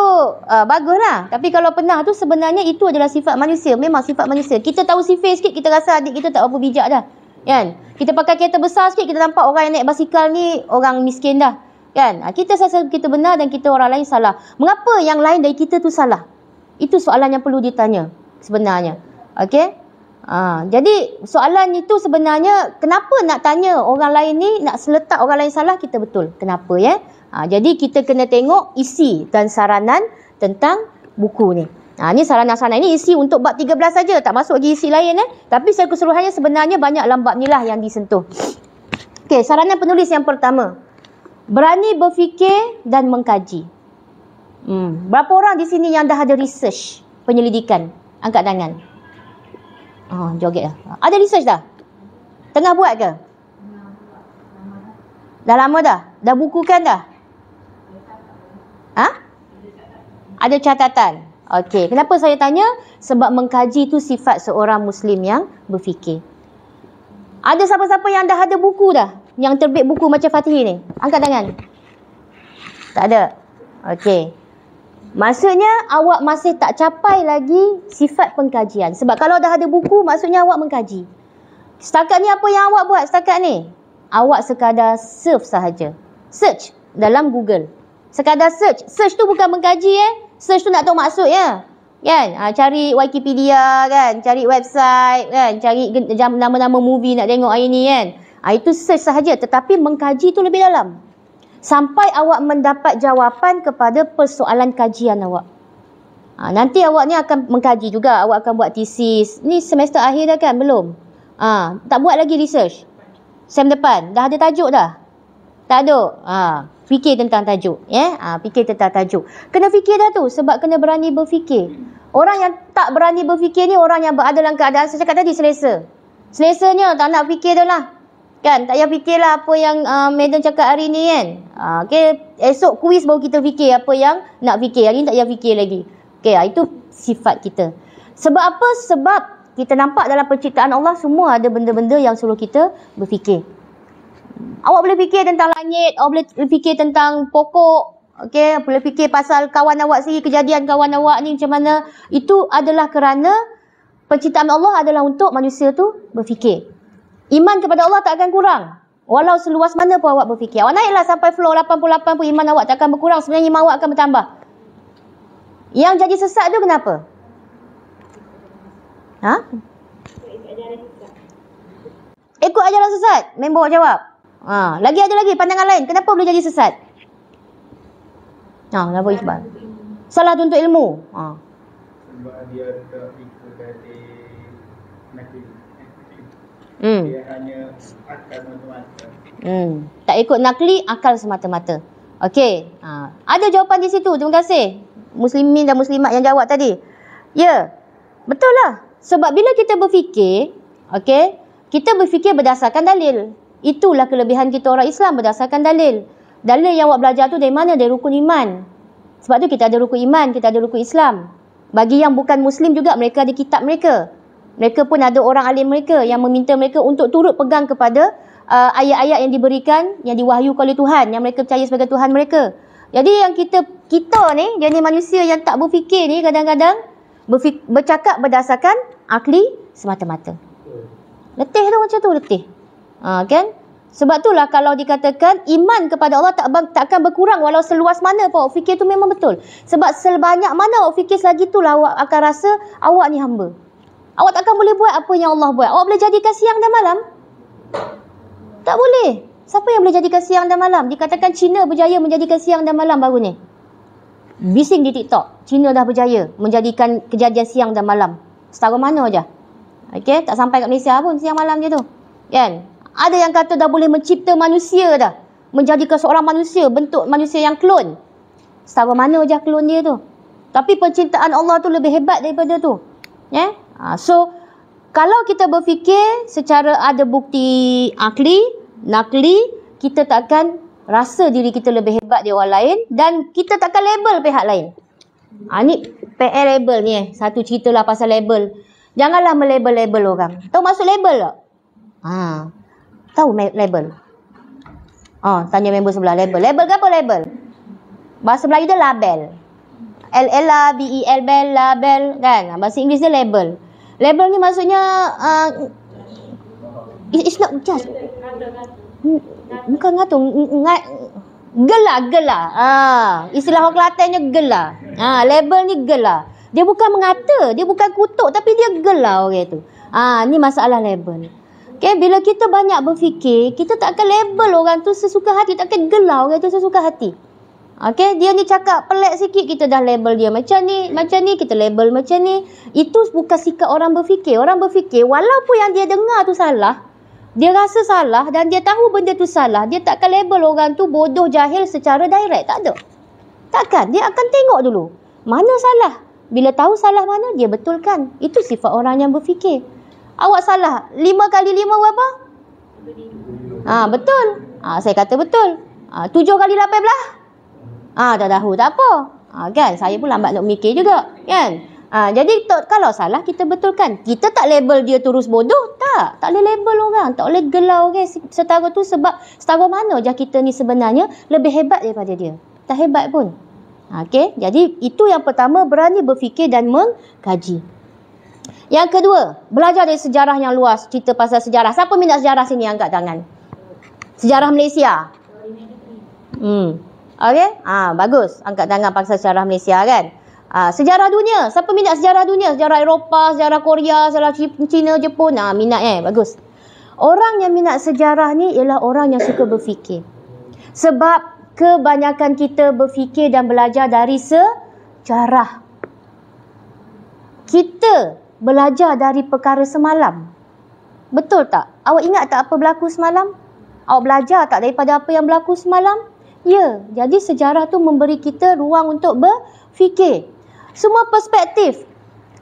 baguslah. Tapi kalau pernah tu sebenarnya itu adalah sifat manusia. Memang sifat manusia. Kita tahu sifir sikit, kita rasa adik kita tak apa bijak dah. Kan? Kita pakai kereta besar sikit, kita nampak orang yang naik basikal ni orang miskin dah. Kan? Kita rasa kita benar dan kita orang lain salah. Mengapa yang lain dari kita tu salah? Itu soalan yang perlu ditanya sebenarnya. Okey? Jadi soalan itu sebenarnya kenapa nak tanya orang lain ni, nak seletak orang lain salah, kita betul. Kenapa ya? Jadi kita kena tengok isi dan saranan tentang buku ni. Ni saranan-saranan ini isi untuk bab 13 saja, tak masuk lagi isi lain Tapi secara keseluruhannya sebenarnya banyak dalam bab ni lah yang disentuh. Okey, saranan penulis yang pertama. Berani berfikir dan mengkaji. Berapa orang di sini yang dah ada research, penyelidikan? Angkat tangan. Joget lah. Ada research dah? Tengah buat ke? Dah lama dah? Dah bukukan dah? Ada catatan. Okey, kenapa saya tanya? Sebab mengkaji itu sifat seorang Muslim yang berfikir. Ada siapa-siapa yang dah ada buku dah? Yang terbit buku macam Fatih ni? Angkat tangan. Tak ada? Okey. Maksudnya awak masih tak capai lagi sifat pengkajian. Sebab kalau dah ada buku, maksudnya awak mengkaji. Setakat ni apa yang awak buat setakat ni? Awak sekadar surf sahaja. Search dalam Google. Sekadar search. Search tu bukan mengkaji Search tu nak tahu maksud Kan? Cari Wikipedia kan? Cari website kan? Cari nama-nama movie nak tengok hari ni kan? Itu search sahaja. Tetapi mengkaji tu lebih dalam. Sampai awak mendapat jawapan kepada persoalan kajian awak. Nanti awak ni akan mengkaji juga. Awak akan buat tesis. Ni semester akhir dah kan? Belum? Tak buat lagi research. Sem depan. Dah ada tajuk dah? Tak ada. Fikir tentang tajuk. Fikir tentang tajuk. Kena fikir dah tu sebab kena berani berfikir. Orang yang tak berani berfikir ni orang yang berada dalam keadaan saya cakap tadi selesa. Selesanya tak nak fikir dah lah. Kan, tak payah fikirlah apa yang Madam cakap hari ni kan. Okay, esok kuis baru kita fikir apa yang nak fikir. Hari ni tak payah fikir lagi. Okay, itu sifat kita. Sebab apa? Sebab kita nampak dalam penciptaan Allah semua ada benda-benda yang suruh kita berfikir. Awak boleh fikir tentang langit, awak boleh fikir tentang pokok, okey, boleh fikir pasal kawan awak sendiri, kejadian kawan awak ni macam mana. Itu adalah kerana penciptaan Allah adalah untuk manusia tu berfikir. Iman kepada Allah tak akan kurang. Walau seluas mana pun awak berfikir. Awak naiklah sampai floor 88 pun iman awak tak akan berkurang. Sebenarnya iman awak akan bertambah. Yang jadi sesat tu kenapa? Ikut ajaran sesat. Member awak jawab. Lagi ada lagi pandangan lain. Kenapa boleh jadi sesat? Kenapa Iqbal? Salah tuntut ilmu. Sebab dia tak ikut nakli. Dia hanya akal semata-mata. Tak ikut nakli, akal semata-mata. Okey. Ada jawapan di situ. Terima kasih muslimin dan muslimat yang jawab tadi. Ya. Betul lah. Sebab bila kita berfikir, okey, kita berfikir berdasarkan dalil. Itulah kelebihan kita orang Islam, berdasarkan dalil. Dalil yang awak belajar tu dari mana? Dari rukun iman. Sebab tu kita ada rukun iman, kita ada rukun Islam. Bagi yang bukan Muslim juga, mereka ada kitab mereka. Mereka pun ada orang alim mereka yang meminta mereka untuk turut pegang kepada ayat-ayat yang diberikan, yang diwahyukan oleh Tuhan, yang mereka percaya sebagai Tuhan mereka. Jadi yang kita ni, jenis manusia yang tak berfikir ni kadang-kadang bercakap berdasarkan akli semata-mata. Letih tu macam tu, letih. Kan? Sebab itulah kalau dikatakan iman kepada Allah tak akan berkurang walau seluas mana pun awak fikir tu memang betul. Sebab sebanyak mana awak fikir selagi itulah awak akan rasa awak ni hamba. Awak takkan boleh buat apa yang Allah buat. Awak boleh jadikan siang dan malam? Tak boleh. Siapa yang boleh jadikan siang dan malam? Dikatakan China berjaya menjadikan siang dan malam baru ni. Bising di TikTok. China dah berjaya menjadikan kejadian siang dan malam. Setara mana aja. Okey, tak sampai kat Malaysia pun siang malam je tu. Kan? Ada yang kata dah boleh mencipta manusia dah. Menjadikan seorang manusia, bentuk manusia yang klon. Setara mana je klon dia tu. Tapi penciptaan Allah tu lebih hebat daripada tu. Ya? So, kalau kita berfikir secara ada bukti akli, nakli, kita takkan rasa diri kita lebih hebat dari orang lain dan kita takkan label pihak lain. Ni PR label ni satu cerita lah pasal label. Janganlah melabel-label orang. Tahu maksud label tak? Tahu label? Tanya member sebelah label. Label ke apa label? Bahasa Melayu dia label. L-L-A-B-E-L, bel, label kan. Bahasa Inggeris dia label. Label ni maksudnya it's not just bukan ngatung, gelar. Istilah orang Kelantannya gelar. Label ni gelar. Dia bukan mengata, dia bukan kutuk tapi dia gelar orang tu. Ni masalah label. Okay, bila kita banyak berfikir, kita tak akan label orang tu sesuka hati, tak akan gelar orang tu sesuka hati. Okay, dia ni cakap pelik sikit, kita dah label dia macam ni, kita label macam ni. Itu bukan sikap orang berfikir. Orang berfikir, walaupun yang dia dengar tu salah, dia rasa salah dan dia tahu benda tu salah, dia tak akan label orang tu bodoh, jahil secara direct. Tak ada. Takkan. Dia akan tengok dulu. Mana salah? Bila tahu salah mana, dia betulkan. Itu sifat orang yang berfikir. Awak salah. 5 kali 5 berapa? Betul. Saya kata betul. 7 kali 18? Tak tahu, tak apa. Kan? Saya pun lambat nak mikir juga. Kan? Jadi kalau salah, kita betulkan. Kita tak label dia terus bodoh. Tak boleh label orang. Tak boleh gelar orang setara tu sebab setara mana je kita ni sebenarnya lebih hebat daripada dia. Tak hebat pun. Okay? Jadi itu yang pertama, berani berfikir dan mengkaji. Yang kedua, belajar dari sejarah yang luas. Cerita pasal sejarah. Siapa minat sejarah sini angkat tangan? Sejarah Malaysia. Okay? Bagus. Angkat tangan pasal sejarah Malaysia kan. Sejarah dunia. Siapa minat sejarah dunia? Sejarah Eropah, sejarah Korea, sejarah Cina, Jepun. Minat bagus. Orang yang minat sejarah ni ialah orang yang suka berfikir. Sebab kebanyakan kita berfikir dan belajar dari sejarah. Kita belajar dari perkara semalam. Betul tak? Awak ingat tak apa berlaku semalam? Awak belajar tak daripada apa yang berlaku semalam? Ya, jadi sejarah tu memberi kita ruang untuk berfikir. Semua perspektif.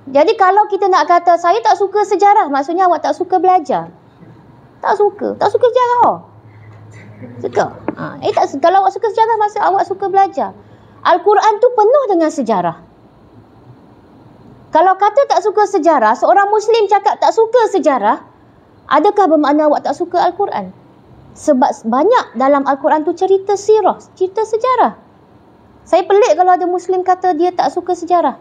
Jadi kalau kita nak kata saya tak suka sejarah, maksudnya awak tak suka belajar. Tak suka sejarah. Suka. Kalau awak suka sejarah, maksud awak suka belajar. Al-Quran tu penuh dengan sejarah. Kalau kata tak suka sejarah, seorang Muslim cakap tak suka sejarah, adakah bermakna awak tak suka Al-Quran? Sebab banyak dalam Al-Quran tu cerita sirah, cerita sejarah. Saya pelik kalau ada Muslim kata dia tak suka sejarah.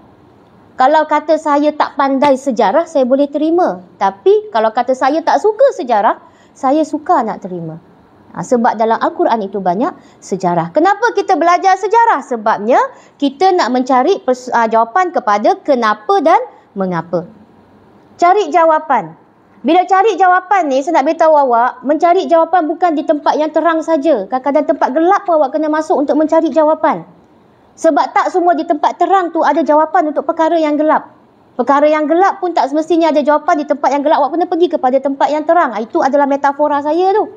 Kalau kata saya tak pandai sejarah, saya boleh terima. Tapi kalau kata saya tak suka sejarah, saya suka nak terima. Sebab dalam Al-Quran itu banyak sejarah. Kenapa kita belajar sejarah? Sebabnya kita nak mencari jawapan kepada kenapa dan mengapa. Cari jawapan. Bila cari jawapan ni, saya nak beritahu awak, mencari jawapan bukan di tempat yang terang saja. Kadang-kadang tempat gelap pun awak kena masuk untuk mencari jawapan. Sebab tak semua di tempat terang tu ada jawapan untuk perkara yang gelap. Perkara yang gelap pun tak semestinya ada jawapan di tempat yang gelap. Awak kena pergi kepada tempat yang terang. Itu adalah metafora saya tu.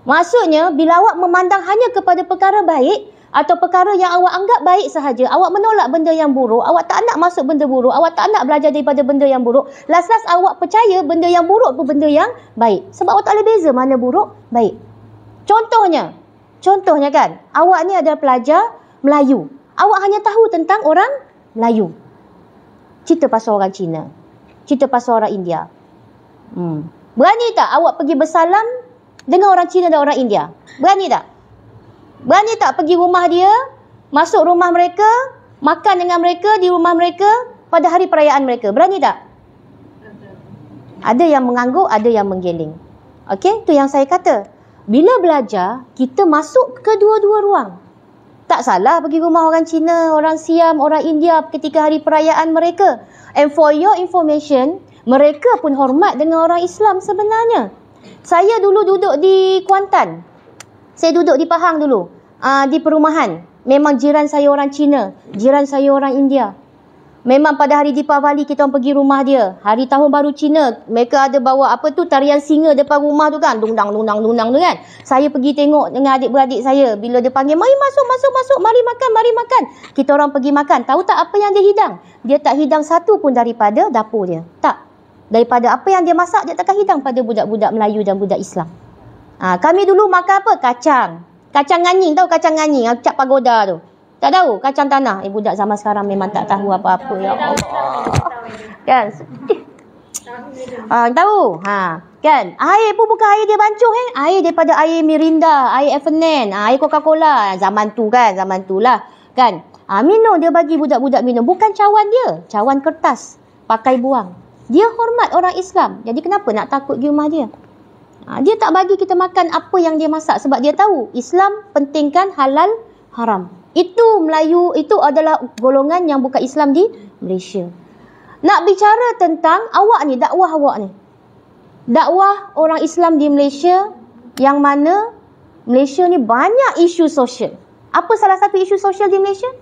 Maksudnya, bila awak memandang hanya kepada perkara baik atau perkara yang awak anggap baik sahaja, awak menolak benda yang buruk, awak tak nak masuk benda buruk, awak tak nak belajar daripada benda yang buruk, last-last awak percaya benda yang buruk pun benda yang baik. Sebab awak tak boleh beza mana buruk, baik. Contohnya kan, awak ni adalah pelajar Melayu. Awak hanya tahu tentang orang Melayu. Cerita pasal orang Cina. Cerita pasal orang India. Berani tak awak pergi bersalam dengan orang Cina dan orang India? Berani tak? Berani tak pergi rumah dia, masuk rumah mereka, makan dengan mereka di rumah mereka pada hari perayaan mereka? Berani tak? Ada yang mengangguk, ada yang menggeling. Okey, tu yang saya kata. Bila belajar, kita masuk ke dua-dua ruang. Tak salah pergi rumah orang Cina, orang Siam, orang India ketika hari perayaan mereka. And for your information, mereka pun hormat dengan orang Islam sebenarnya. Saya dulu duduk di Kuantan. Saya duduk di Pahang dulu. Di perumahan. Memang jiran saya orang Cina. Jiran saya orang India. Memang pada hari Deepavali kita orang pergi rumah dia. Hari Tahun Baru Cina. Mereka ada bawa tarian singa depan rumah tu kan. Dungdang tu kan. Saya pergi tengok dengan adik-beradik saya. Bila dia panggil, mari masuk. Mari makan. Kita orang pergi makan. Tahu tak apa yang dia hidang? Dia tak hidang satu pun daripada dapur dia. Tak. Daripada apa yang dia masak, dia takkan hidang pada budak-budak Melayu dan budak Islam. Kami dulu makan apa? Kacang. Kacang nganying, tahu kacang nganying? Cap pagoda tu. Tak tahu? Kacang tanah. Budak zaman sekarang memang tak tahu apa-apa. Ya Allah. Kan? Tahu? Kan? Air pun bukan air dia bancuh Air daripada air Mirinda, air F&N, air Coca-Cola. Zaman tu lah. Kan? Minum, dia bagi budak-budak minum. Bukan cawan dia. Cawan kertas. Pakai buang. Dia hormat orang Islam. Jadi kenapa nak takut pergi rumah dia? Dia tak bagi kita makan apa yang dia masak. Sebab dia tahu Islam pentingkan halal haram. Itu Melayu, itu adalah golongan yang bukan Islam di Malaysia. Nak bicara tentang awak ni, dakwah awak ni. Dakwah orang Islam di Malaysia, yang mana Malaysia ni banyak isu sosial. Apa salah satu isu sosial di Malaysia?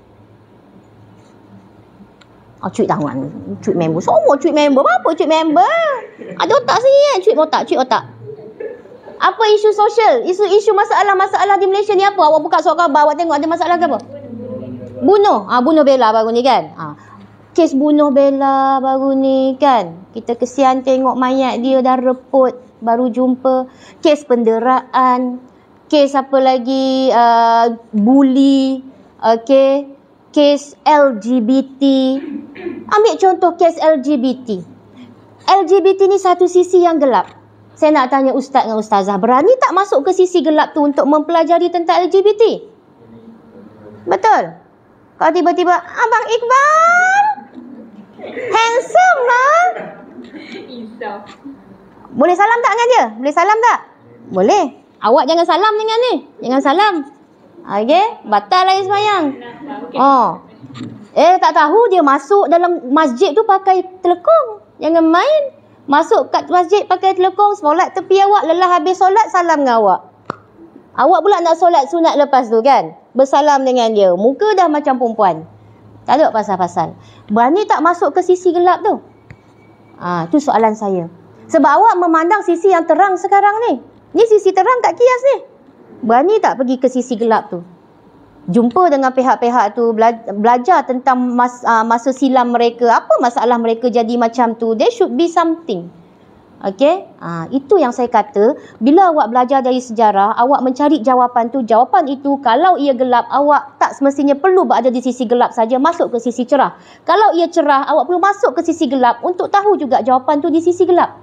Cuit tangan. Cuit member. Semua cuit member. Apa cuit member? Ada otak sini Cuit otak. Apa isu sosial? Isu masalah-masalah di Malaysia ni apa? Awak buka surat khabar, awak tengok ada masalah ke apa? Bunuh. Bunuh Bella baru ni kan? Kes bunuh Bella baru ni kan? Kita kesian tengok mayat dia dah reput. Baru jumpa. Kes penderaan. Kes apa lagi? Bully. Okay. Kes LGBT. Ambil contoh kes LGBT. LGBT ni satu sisi yang gelap. Saya nak tanya ustaz dengan ustazah, berani tak masuk ke sisi gelap tu untuk mempelajari tentang LGBT? Betul? Kalau tiba-tiba, Abang Iqbal handsome lah. Boleh salam tak dengan dia? Boleh salam tak? Boleh. Awak jangan salam dengan ni. Jangan salam. Okay? Batal lagi semayang. Tak tahu dia masuk dalam masjid tu pakai telekong. Jangan main. Masuk kat masjid pakai telekong, solat tepi awak, lelah habis solat, salam dengan awak. Awak pula nak solat sunat lepas tu kan? Bersalam dengan dia. Muka dah macam perempuan. Tak ada pasal-pasal. Berani tak masuk ke sisi gelap tu? Tu soalan saya. Sebab awak memandang sisi yang terang sekarang ni. Ni sisi terang tak kias ni. Berani tak pergi ke sisi gelap tu? Jumpa dengan pihak-pihak tu, belajar tentang masa silam mereka, apa masalah mereka jadi macam tu. There should be something. Okey, itu yang saya kata, bila awak belajar dari sejarah, awak mencari jawapan tu, jawapan itu kalau ia gelap, awak tak semestinya perlu berada di sisi gelap saja, masuk ke sisi cerah. Kalau ia cerah, awak perlu masuk ke sisi gelap untuk tahu juga jawapan tu di sisi gelap.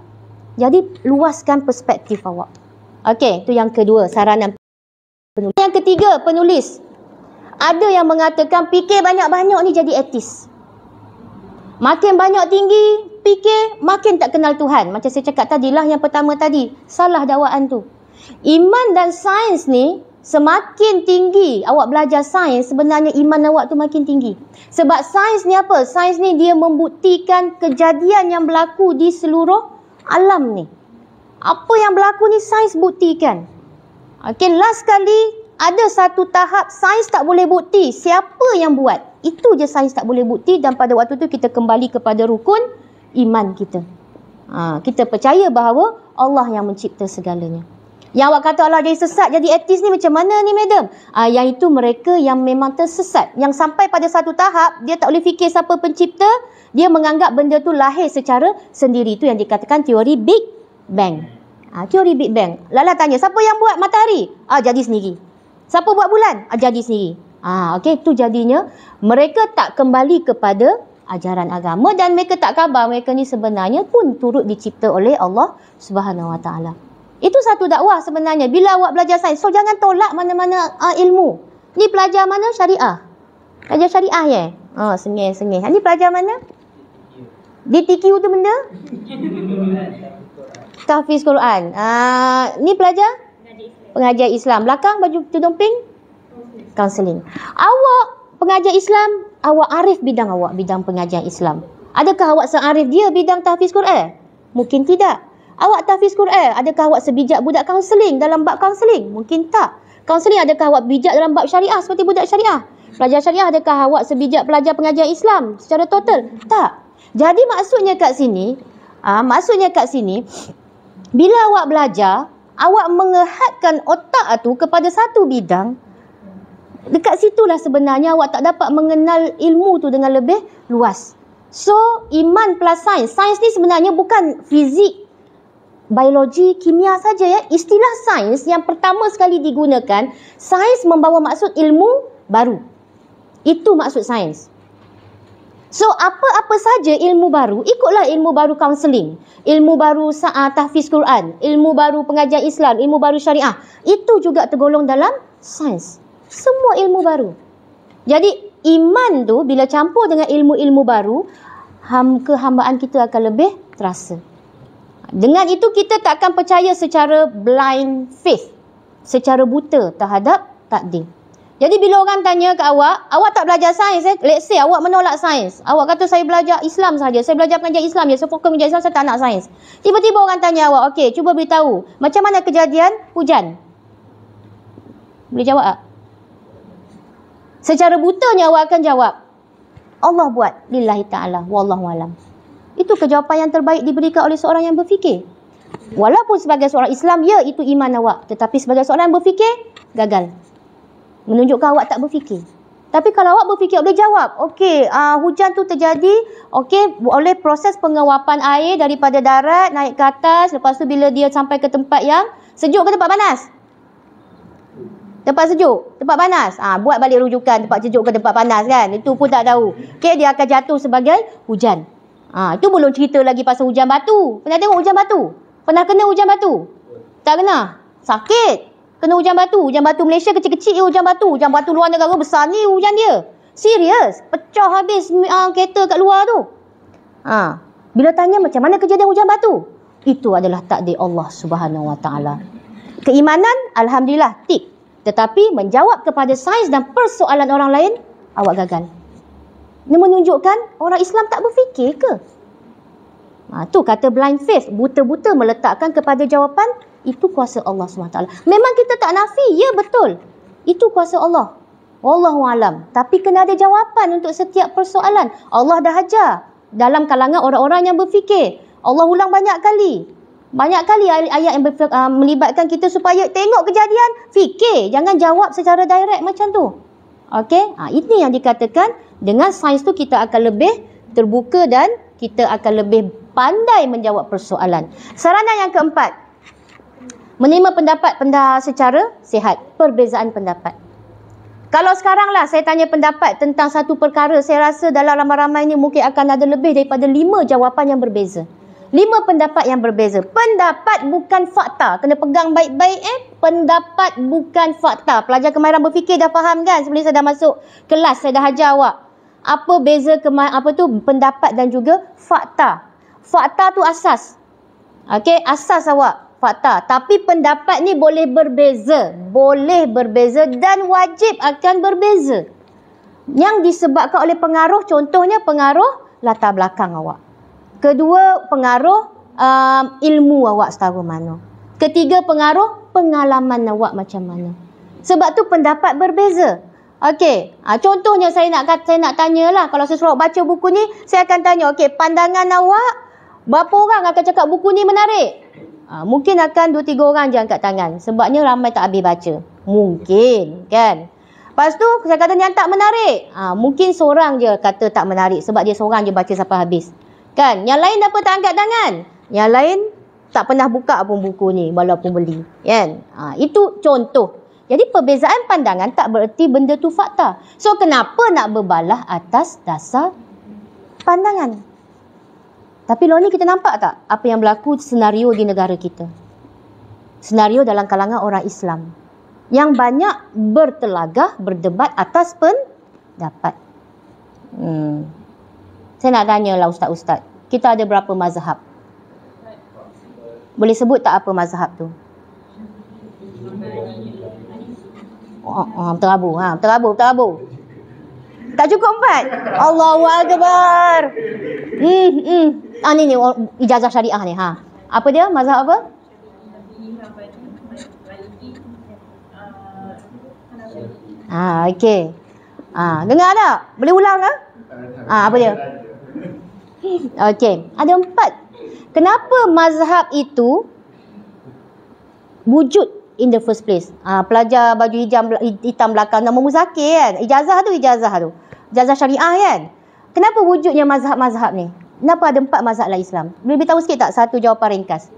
Jadi luaskan perspektif awak. Okey, itu yang kedua, saranan penulis. Yang ketiga, penulis. Ada yang mengatakan fikir banyak-banyak ni jadi etis. Makin banyak tinggi fikir, makin tak kenal Tuhan. Macam saya cakap tadilah yang pertama tadi, salah dakwaan tu. Iman dan sains ni, semakin tinggi awak belajar sains, sebenarnya iman awak tu makin tinggi. Sebab sains ni apa? Sains ni dia membuktikan kejadian yang berlaku di seluruh alam ni. Apa yang berlaku ni sains buktikan. Okay, last kali ada satu tahap sains tak boleh bukti siapa yang buat. Itu je sains tak boleh bukti, dan pada waktu tu kita kembali kepada rukun iman kita. Kita percaya bahawa Allah yang mencipta segalanya. Yang awak kata Allah jadi sesat, jadi etis ni macam mana ni madam? Yang itu mereka yang memang tersesat. Yang sampai pada satu tahap, dia tak boleh fikir siapa pencipta. Dia menganggap benda tu lahir secara sendiri. Itu yang dikatakan teori Big Bang. Teori Big Bang. Lala tanya, siapa yang buat matahari? Jadi sendiri. Siapa buat bulan? Jadi sendiri. Okey, itu jadinya mereka tak kembali kepada ajaran agama, dan mereka tak khabar mereka ni sebenarnya pun turut dicipta oleh Allah Subhanahu Wa Taala. Itu satu dakwah sebenarnya. Bila awak belajar sains, so jangan tolak mana-mana ilmu. Ni pelajar mana? Syariah. Pelajar syariah ya? Sengih. Ni pelajar mana? DTQ tu benda? Tahfiz Quran. Ni pelajar? Pengajar Islam. Belakang baju tudung pink? Kaunseling. Awak pengajar Islam, awak arif bidang awak, bidang pengajar Islam. Adakah awak searif dia bidang tahfiz Quran? Mungkin tidak. Awak tahfiz Quran, adakah awak sebijak budak kaunseling dalam bab kaunseling? Mungkin tak. Kaunseling, adakah awak bijak dalam bab syariah seperti budak syariah? Pelajar syariah, adakah awak sebijak pelajar pengajar Islam secara total? Tak. Jadi maksudnya kat sini, bila awak belajar, awak mengehadkan otak tu kepada satu bidang. Dekat situlah sebenarnya awak tak dapat mengenal ilmu tu dengan lebih luas. So, iman plus sains. Sains ni sebenarnya bukan fizik, biologi, kimia saja ya. Istilah sains yang pertama sekali digunakan, sains membawa maksud ilmu baru. Itu maksud sains. So, apa-apa saja ilmu baru, ikutlah ilmu baru kaunseling, ilmu baru tahfiz Quran, ilmu baru pengajar Islam, ilmu baru syariah. Itu juga tergolong dalam sains. Semua ilmu baru. Jadi, iman tu bila campur dengan ilmu-ilmu baru, kehambaan kita akan lebih terasa. Dengan itu, kita tak akan percaya secara blind faith, secara buta terhadap takdir. Jadi bila orang tanya ke awak tak belajar sains, let's say awak menolak sains. Awak kata saya belajar Islam saja, saya belajar pengajar Islam je, saya fokus pengajar Islam, saya tak nak sains. Tiba-tiba orang tanya awak, okey, cuba beritahu, macam mana kejadian hujan? Boleh jawab tak? Secara butanya awak akan jawab, Allah buat, lillahi ta'ala, wallahualam. Itu kejawapan yang terbaik diberikan oleh seorang yang berfikir. Walaupun sebagai seorang Islam, ya itu iman awak. Tetapi sebagai seorang yang berfikir, gagal. Menunjukkan awak tak berfikir. Tapi kalau awak berfikir, boleh jawab, okey, hujan tu terjadi, okey, oleh proses penguapan air daripada darat naik ke atas. Lepas tu bila dia sampai ke tempat yang sejuk ke tempat panas? Tempat sejuk, tempat panas. Buat balik rujukan tempat sejuk ke tempat panas kan. Itu pun tak tahu. Okey, dia akan jatuh sebagai hujan. Itu belum cerita lagi pasal hujan batu. Pernah tengok hujan batu? Pernah kena hujan batu? Tak kena. Sakit. Kena hujan batu. Hujan batu Malaysia kecil-kecil je hujan batu. Hujan batu luar negara besar ni hujan dia. Serius. Pecah habis kereta kat luar tu. Bila tanya macam mana kejadian hujan batu? Itu adalah takdir Allah Subhanahu Wa Taala. Keimanan, alhamdulillah, tik. Tetapi menjawab kepada sains dan persoalan orang lain, awak gagal. Ini menunjukkan orang Islam tak berfikir ke? Tu kata blind faith, buta-buta meletakkan kepada jawapan, itu kuasa Allah SWT. Memang kita tak nafi, ya betul. Itu kuasa Allah. Wallahualam. Tapi kena ada jawapan untuk setiap persoalan. Allah dah ajar dalam kalangan orang-orang yang berfikir. Allah ulang banyak kali. Banyak kali ayat yang melibatkan kita supaya tengok kejadian, fikir, jangan jawab secara direct macam tu. Okey, ini yang dikatakan dengan sains tu kita akan lebih terbuka dan kita akan lebih pandai menjawab persoalan. Saranan yang keempat, menerima pendapat secara sihat, perbezaan pendapat. Kalau sekarang lah saya tanya pendapat tentang satu perkara, saya rasa dalam ramai-ramai ni mungkin akan ada lebih daripada 5 jawapan yang berbeza. 5 pendapat yang berbeza. Pendapat bukan fakta. Kena pegang baik-baik pendapat bukan fakta. Pelajar kemahiran berfikir dah faham kan? Sebelum saya dah masuk kelas, saya dah ajar awak. Apa beza pendapat dan juga fakta. Fakta tu asas. Okey, asas awak. Fakta. Tapi pendapat ni boleh berbeza. Boleh berbeza dan wajib akan berbeza. Yang disebabkan oleh pengaruh, contohnya pengaruh latar belakang awak. Kedua, pengaruh ilmu awak setara mana. Ketiga, pengaruh pengalaman awak macam mana. Sebab tu pendapat berbeza. Okey, contohnya saya nak tanyalah, kalau saya suruh baca buku ni, saya akan tanya, okey, pandangan awak, berapa orang akan cakap buku ni menarik? Mungkin akan 2-3 orang je angkat tangan. Sebabnya ramai tak habis baca. Mungkin, kan? Lepas tu, saya kata yang tak menarik. Mungkin seorang je kata tak menarik sebab dia seorang je baca sampai habis. Kan? Yang lain apa tak angkat tangan? Yang lain tak pernah buka pun buku ni walaupun beli. Kan? Itu contoh. Jadi perbezaan pandangan tak bererti benda tu fakta. So kenapa nak berbalah atas dasar pandangan? Tapi lawan ni kita nampak tak apa yang berlaku senario di negara kita? Senario dalam kalangan orang Islam yang banyak bertelagah, berdebat atas pendapat. Saya nak tanyalah ustaz-ustaz, kita ada berapa mazhab? Boleh sebut tak apa mazhab tu? Terabu. Tak cukup 4? Allahu Akbar. Ni ijazah syariah ni. Apa dia? Mazhab apa? Okey. Dengar tak? Boleh ulang ke? Apa dia? Okey, ada 4. Kenapa mazhab itu wujud in the first place? Pelajar baju hitam belakang nama Muzakir kan? Ijazah tu. Ijazah syariah kan? Kenapa wujudnya mazhab-mazhab ni? Kenapa ada 4 mazhab dalam Islam? Boleh beritahu sikit tak satu jawapan ringkas?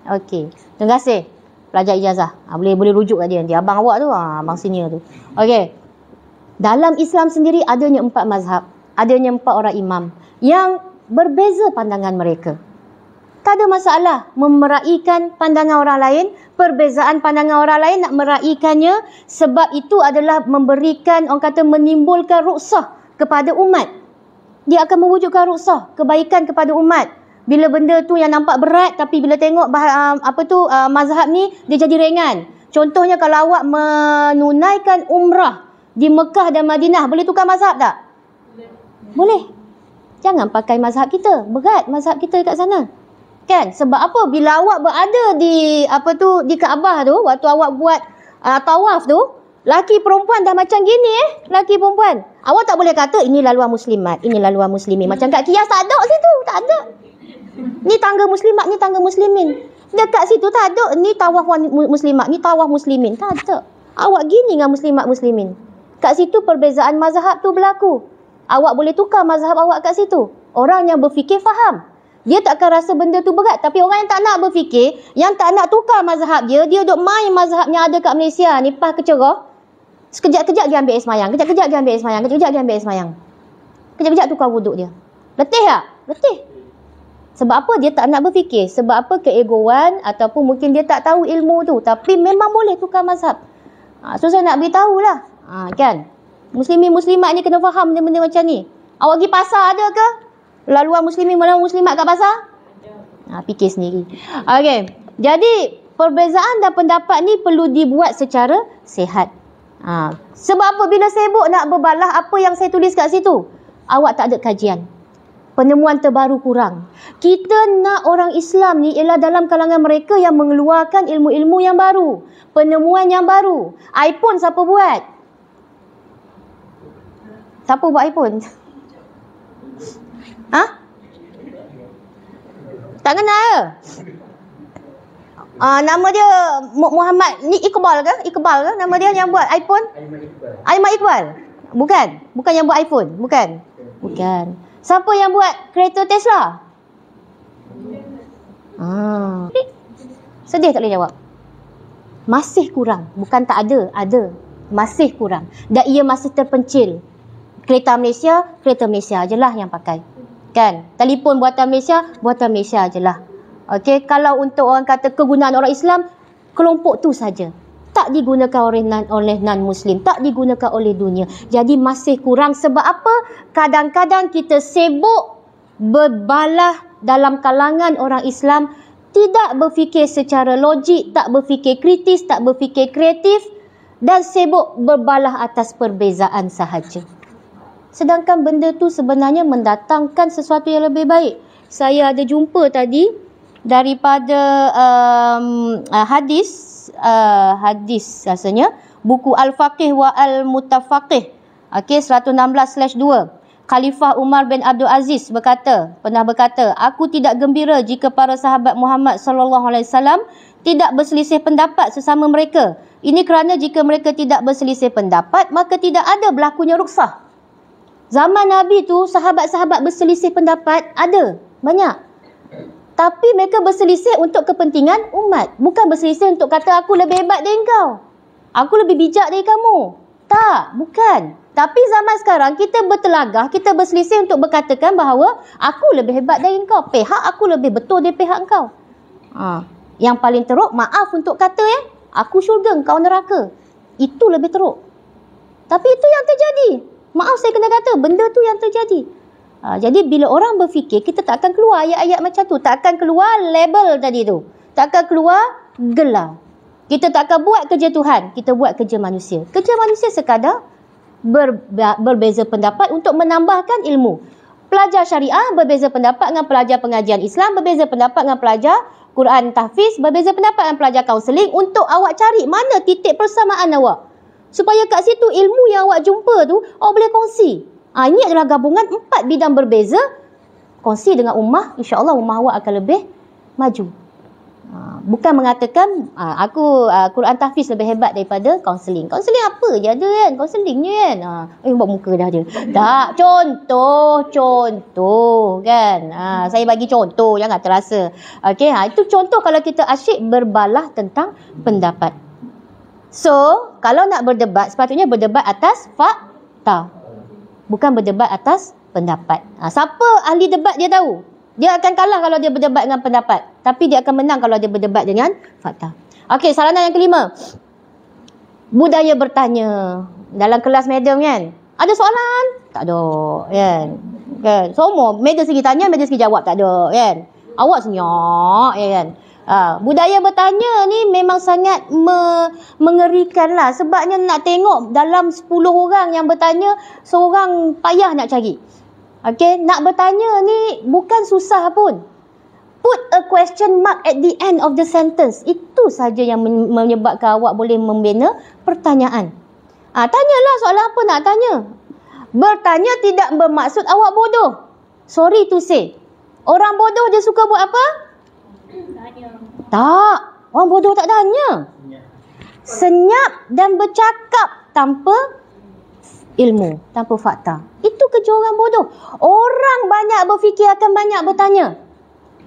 Okey. Terima kasih pelajar ijazah. Boleh rujuk kat dia nanti. Abang awak tu, abang senior tu. Okey. Dalam Islam sendiri adanya 4 mazhab. Adanya 4 orang imam yang berbeza pandangan mereka. Tak ada masalah memeraikan pandangan orang lain. Perbezaan pandangan orang lain nak meraikannya sebab itu adalah memberikan, orang kata menimbulkan ruksah kepada umat. Dia akan mewujudkan ruksah, kebaikan kepada umat. Bila benda tu yang nampak berat tapi bila tengok mazhab ni dia jadi ringan. Contohnya kalau awak menunaikan umrah di Mekah dan Madinah, boleh tukar mazhab tak? Boleh. Jangan pakai mazhab kita. Berat mazhab kita dekat sana. Kan? Sebab apa? Bila awak berada di di Kaabah tu, waktu awak buat tawaf tu, laki perempuan dah macam gini laki perempuan. Awak tak boleh kata ini laluan muslimat, ini laluan muslimin. Macam kat kias tak ada situ, tak ada. Ni tangga muslimat, ni tangga muslimin. Dekat situ tak ada, ni tawaf muslimat, ni tawaf muslimin. Tak ada. Awak gini dengan muslimat muslimin. Kat situ perbezaan mazhab tu berlaku. Awak boleh tukar mazhab awak kat situ. Orang yang berfikir faham. Dia tak akan rasa benda tu berat. Tapi orang yang tak nak berfikir, yang tak nak tukar mazhab dia duk main mazhab yang ada kat Malaysia ni, pas kecerah. Sekejap-kejap dia ambil air semayang. Kejap-kejap dia ambil air semayang. Kejap-kejap dia ambil air semayang. Kejap-kejap tukar wuduk dia. Letih tak? Letih. Sebab apa? Dia tak nak berfikir. Sebab apa? Keegoan ataupun mungkin dia tak tahu ilmu tu. Tapi memang boleh tukar mazhab. So saya nak beritahu lah. Kan? Muslimin muslimat ni kena faham benda-benda macam ni. Awak pergi pasar ada ke? Laluan muslimin malam muslimat kat pasar? Fikir sendiri. Okey. Jadi perbezaan dan pendapat ni perlu dibuat secara sihat. Sebab apa? Bila sibuk nak berbalah apa yang saya tulis kat situ, awak tak ada kajian. Penemuan terbaru kurang. Kita nak orang Islam ni ialah dalam kalangan mereka yang mengeluarkan ilmu-ilmu yang baru, penemuan yang baru. iPhone siapa buat? Siapa buat iPhone? Tak kenal ke? Nama dia Muhammad ni Iqbal ke? Nama dia yang buat iPhone? Aiman Iqbal. Bukan yang buat iPhone. Bukan. Siapa yang buat kereta Tesla? Sedih tak boleh jawab. Masih kurang. Bukan tak ada. Masih kurang. Dan ia masih terpencil. Kereta Malaysia je lah yang pakai. Kan? Telefon buatan Malaysia je lah. Okey, kalau untuk orang kata kegunaan orang Islam, kelompok tu saja. Tak digunakan oleh non-Muslim, tak digunakan oleh dunia. Jadi masih kurang. Sebab apa? Kadang-kadang kita sibuk berbalah dalam kalangan orang Islam, tidak berfikir secara logik, tak berfikir kritis, tak berfikir kreatif, dan sibuk berbalah atas perbezaan sahaja. Sedangkan benda tu sebenarnya mendatangkan sesuatu yang lebih baik. Saya ada jumpa tadi daripada hadis rasanya, buku Al-Faqih wa Al-Mutafaqih, 116/2. Khalifah Umar bin Abdul Aziz pernah berkata, aku tidak gembira jika para sahabat Muhammad SAW tidak berselisih pendapat sesama mereka. Ini kerana jika mereka tidak berselisih pendapat, maka tidak ada berlakunya ruksah. Zaman Nabi tu sahabat-sahabat berselisih pendapat ada, banyak. Tapi mereka berselisih untuk kepentingan umat. Bukan berselisih untuk kata aku lebih hebat dari kau, aku lebih bijak dari kamu. Tak, bukan. Tapi zaman sekarang kita bertelagah, kita berselisih untuk berkatakan bahawa aku lebih hebat dari kau, pihak aku lebih betul dari pihak kau. Yang paling teruk, maaf untuk kata aku syurga, kau neraka. Itu lebih teruk. Tapi itu yang terjadi. Maaf saya kena kata, benda tu yang terjadi. Jadi bila orang berfikir, kita tak akan keluar ayat-ayat macam tu. Tak akan keluar label tadi tu. Tak akan keluar gelar. Kita tak akan buat kerja Tuhan. Kita buat kerja manusia. Kerja manusia sekadar berbeza pendapat untuk menambahkan ilmu. Pelajar syariah berbeza pendapat dengan pelajar pengajian Islam, berbeza pendapat dengan pelajar Quran tahfiz, berbeza pendapat dengan pelajar kaunseling, untuk awak cari mana titik persamaan awak. Supaya kat situ ilmu yang awak jumpa tu, awak boleh kongsi. Ini adalah gabungan 4 bidang berbeza. Kongsi dengan ummah, insya-Allah ummah awak akan lebih maju. Bukan mengatakan aku Quran tahfiz lebih hebat daripada kaunseling. Kaunseling apa je ada kan? Kaunseling je kan. Buat muka dah dia. Tak, contoh kan. Saya bagi contoh, jangan terasa. Okey, itu contoh kalau kita asyik berbalah tentang pendapat. So, kalau nak berdebat, sepatutnya berdebat atas fakta. Bukan berdebat atas pendapat. Siapa ahli debat dia tahu. Dia akan kalah kalau dia berdebat dengan pendapat. Tapi dia akan menang kalau dia berdebat dengan fakta. Okey, saranan yang kelima. Budaya bertanya. Dalam kelas madam kan, ada soalan? Tak ada. Kan? Semua, madam segi tanya, madam segi jawab, tak ada. Kan? Awak senyap. Kan? Budaya bertanya ni memang sangat mengerikan lah. Sebabnya nak tengok dalam 10 orang yang bertanya, seorang payah nak cari. Okey, nak bertanya ni bukan susah pun. Put a question mark at the end of the sentence. Itu saja yang menyebabkan awak boleh membina pertanyaan. Tanyalah soalan apa nak tanya. Bertanya tidak bermaksud awak bodoh. Sorry to say. Orang bodoh dia suka buat apa? Tanya. Tak. Orang bodoh tak tanya. Senyap dan bercakap tanpa ilmu, tanpa fakta. Itu kerja orang bodoh. Orang banyak berfikir akan banyak bertanya.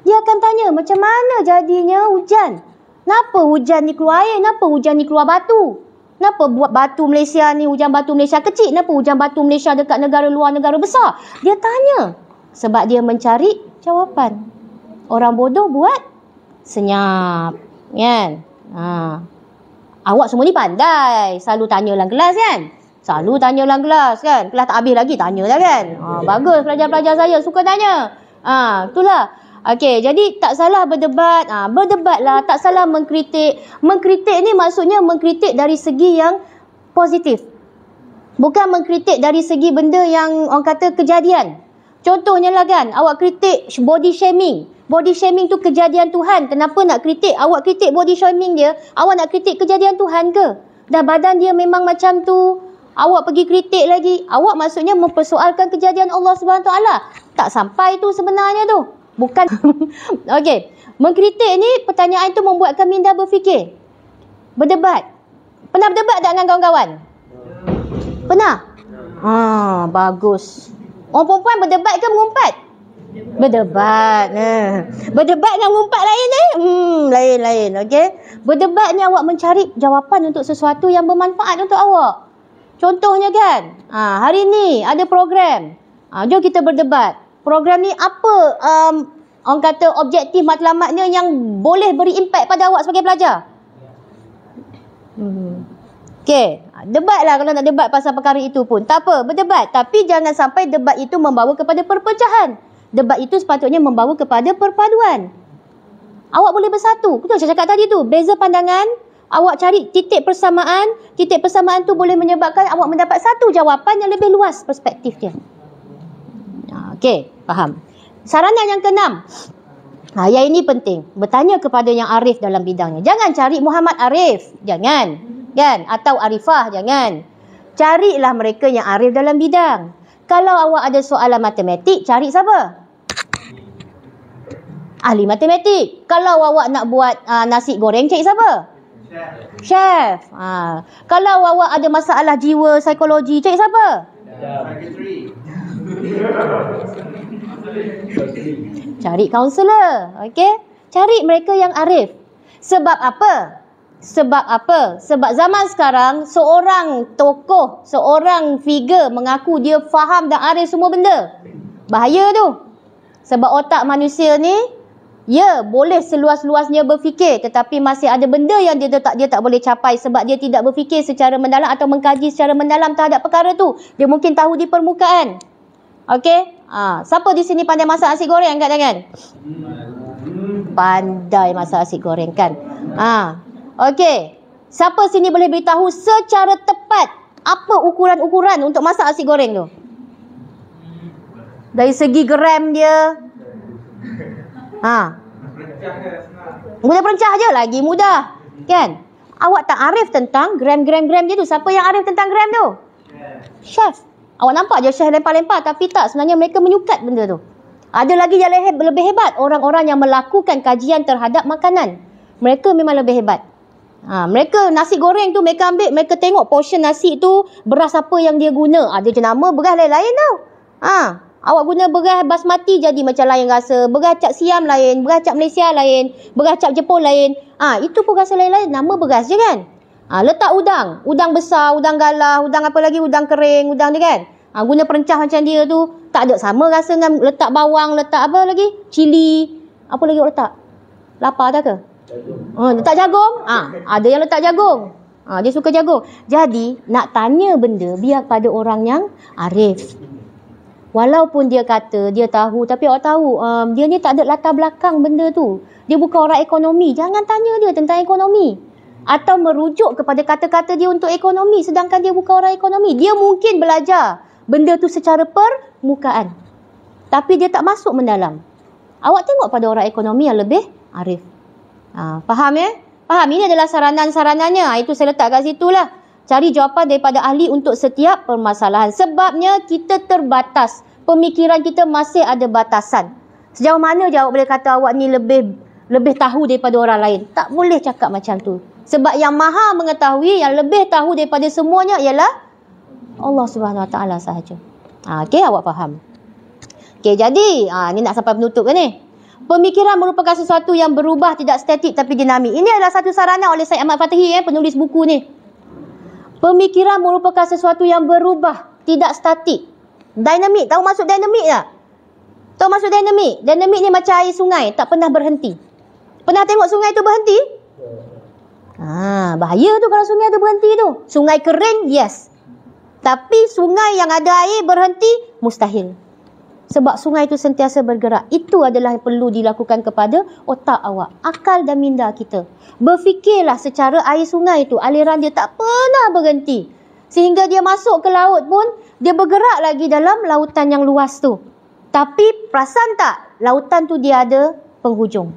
Dia akan tanya macam mana jadinya hujan. Kenapa hujan ni keluar air? Kenapa hujan ni keluar batu? Kenapa buat batu Malaysia ni, hujan batu Malaysia kecil? Kenapa hujan batu Malaysia dekat negara luar, negara besar? Dia tanya. Sebab dia mencari jawapan. Orang bodoh buat senyap. Kan? Awak semua ni pandai. Selalu tanya dalam kelas kan? Selalu tanya dalam kelas kan? Kelas tak habis lagi, tanya dah kan? Bagus pelajar-pelajar saya suka tanya. Itulah. Okey, jadi tak salah berdebat. Berdebatlah, tak salah mengkritik. Mengkritik ni maksudnya mengkritik dari segi yang positif. Bukan mengkritik dari segi benda yang orang kata kejadian. Contohnya lah kan, awak kritik body shaming. Body shaming tu kejadian Tuhan. Kenapa nak kritik? Awak kritik body shaming dia, awak nak kritik kejadian Tuhan ke? Dah badan dia memang macam tu, awak pergi kritik lagi. Awak maksudnya mempersoalkan kejadian Allah SWT. Tak sampai tu sebenarnya tu. Bukan. Okey. Mengkritik ni, pertanyaan tu membuatkan minda berfikir. Berdebat. Pernah berdebat tak dengan kawan-kawan? Pernah? Bagus. Orang perempuan berdebat ke mengumpat? Berdebat. Berdebat dengan mengumpat lain lain. Okey. Berdebat ni awak mencari jawapan untuk sesuatu yang bermanfaat untuk awak. Contohnya kan, hari ni ada program. Jom kita berdebat. Program ni apa orang kata objektif matlamatnya yang boleh beri impak pada awak sebagai pelajar? Okey, debatlah kalau nak debat pasal perkara itu pun. Tak apa, berdebat. Tapi jangan sampai debat itu membawa kepada perpecahan. Debat itu sepatutnya membawa kepada perpaduan. Awak boleh bersatu. Betul saya cakap tadi tu. Beza pandangan, awak cari titik persamaan. Titik persamaan tu boleh menyebabkan awak mendapat satu jawapan yang lebih luas perspektif dia. Okey, faham. Saranan yang ke-6. Yang ini penting. Bertanya kepada yang arif dalam bidangnya. Jangan cari Muhammad Arif. Jangan. Kan? Atau Arifah. Jangan. Carilah mereka yang arif dalam bidang. Kalau awak ada soalan matematik, cari siapa? Ahli matematik. Kalau awak nak buat nasi goreng, cari siapa? Chef. Kalau awak ada masalah jiwa, psikologi, cari siapa? Cari kaunselor. Okey? Cari mereka yang arif. Sebab apa? Sebab zaman sekarang seorang tokoh, seorang figure mengaku dia faham dan arif semua benda. Bahaya tu. Sebab otak manusia ni, ya boleh seluas-luasnya berfikir, tetapi masih ada benda yang dia tak boleh capai sebab dia tidak berfikir secara mendalam atau mengkaji secara mendalam terhadap perkara tu. Dia mungkin tahu di permukaan. Okey? Siapa di sini pandai masak nasi goreng? Angkat tangan. Pandai masak nasi goreng kan? Okey. Siapa sini boleh beritahu secara tepat apa ukuran-ukuran untuk masak nasi goreng tu? Dari segi gram dia. Mudah perencah je, lagi mudah. Kan? Awak tak arif tentang gram-gram dia tu. Siapa yang arif tentang gram tu? Chef. Awak nampak je chef lempar-lempar, tapi tak. Sebenarnya mereka menyukat benda tu. Ada lagi yang lebih hebat. Orang-orang yang melakukan kajian terhadap makanan. Mereka memang lebih hebat. Mereka nasi goreng tu mereka ambil, mereka tengok portion nasi tu beras apa yang dia guna. Ada jenama beras lain-lain tau. Awak guna beras basmati jadi macam lain rasa. Beras cap Siam lain, beras cap Malaysia lain, beras cap Jepun lain. Itu pun rasa lain-lain, nama beras je kan. Letak udang, udang besar, udang galah, udang apa lagi, udang kering, udang ni kan. Guna perencah macam dia tu, tak ada sama rasa dengan letak bawang, letak apa lagi, cili, apa lagi awak letak? Lapar tak ke? Letak jagung. Ada yang letak jagung. Dia suka jagung. Jadi nak tanya benda biar pada orang yang arif. Walaupun dia kata dia tahu, tapi awak tahu dia ni tak ada latar belakang benda tu. Dia bukan orang ekonomi. Jangan tanya dia tentang ekonomi. Atau merujuk kepada kata-kata dia untuk ekonomi sedangkan dia bukan orang ekonomi. Dia mungkin belajar benda tu secara permukaan, tapi dia tak masuk mendalam. Awak tengok pada orang ekonomi yang lebih arif. Faham ya? Faham? Ini adalah saranan-saranannya. Itu saya letak kat situ lah. Cari jawapan daripada ahli untuk setiap permasalahan. Sebabnya kita terbatas. Pemikiran kita masih ada batasan. Sejauh mana je awak boleh kata awak ni lebih tahu daripada orang lain? Tak boleh cakap macam tu. Sebab yang maha mengetahui, yang lebih tahu daripada semuanya ialah Allah SWT sahaja. Okey, awak faham? Okey, jadi ni nak sampai penutup ke ni? Pemikiran merupakan sesuatu yang berubah, tidak statik tapi dinamik. Ini adalah satu sarana oleh Syed Ahmad Fatahi, penulis buku ni. Pemikiran merupakan sesuatu yang berubah, tidak statik. Dinamik, tahu maksud dinamik tak? Tahu maksud dinamik? Dinamik ni macam air sungai, tak pernah berhenti. Pernah tengok sungai tu berhenti? Bahaya tu kalau sungai tu berhenti tu. Sungai kering, yes. Tapi sungai yang ada air berhenti, mustahil. Sebab sungai itu sentiasa bergerak. Itu adalah yang perlu dilakukan kepada otak awak, akal dan minda kita. Berfikirlah secara air sungai itu, aliran dia tak pernah berhenti. Sehingga dia masuk ke laut pun, dia bergerak lagi dalam lautan yang luas tu. Tapi perasan tak, lautan tu dia ada penghujung.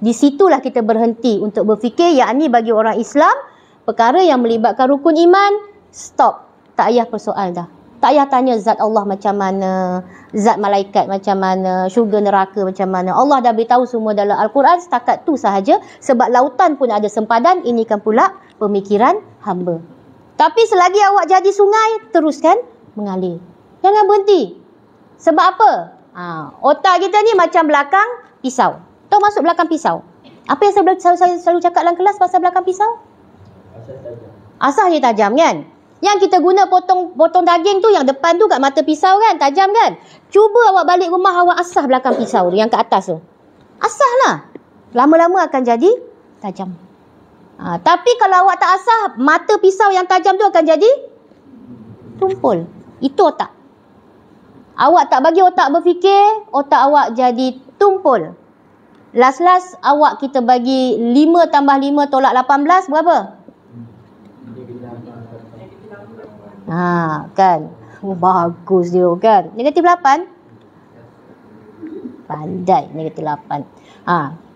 Di situlah kita berhenti untuk berfikir, yakni bagi orang Islam, perkara yang melibatkan rukun iman, stop. Tak payah persoal dah. Tak payah tanya zat Allah macam mana, zat malaikat macam mana, syurga neraka macam mana. Allah dah beritahu semua dalam Al-Quran, setakat tu sahaja. Sebab lautan pun ada sempadan, ini kan pula pemikiran hamba. Tapi selagi awak jadi sungai, teruskan mengalir. Jangan berhenti. Sebab apa? Otak kita ni macam belakang pisau. Tahu masuk belakang pisau? Apa yang saya selalu cakap dalam kelas pasal belakang pisau? Asah je tajam kan? Yang kita guna potong daging tu, yang depan tu kat mata pisau kan, tajam kan? Cuba awak balik rumah, awak asah belakang pisau tu, yang kat atas tu. Asah lah. Lama-lama akan jadi tajam. Tapi kalau awak tak asah, mata pisau yang tajam tu akan jadi tumpul. Itu otak. Awak tak bagi otak berfikir, otak awak jadi tumpul. Last awak kita bagi 5 tambah 5 tolak 18, berapa? Kan. Bagus dia kan. Negatif 8. Pandai negatif 8.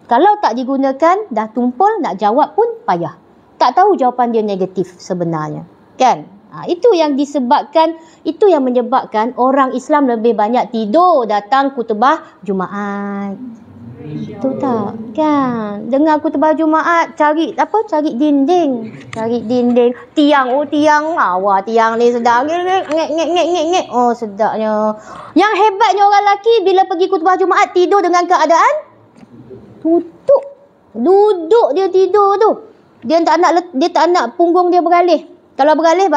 Kalau tak digunakan, dah tumpul, nak jawab pun payah. Tak tahu jawapan dia negatif sebenarnya. Kan? Itu yang disebabkan, itu yang menyebabkan orang Islam lebih banyak tidur datang khutbah Jumaat. Itu tak kan? Dengar khutbah Jumaat, cari dinding. Cari dinding. Tiang, tiang. Wah, tiang ni sedap. Ngek. Oh, sedapnya. Yang hebatnya orang lelaki bila pergi khutbah Jumaat tidur dengan keadaan tutup. Duduk dia tidur tu. Dia tak nak punggung dia beralih. Kalau beralih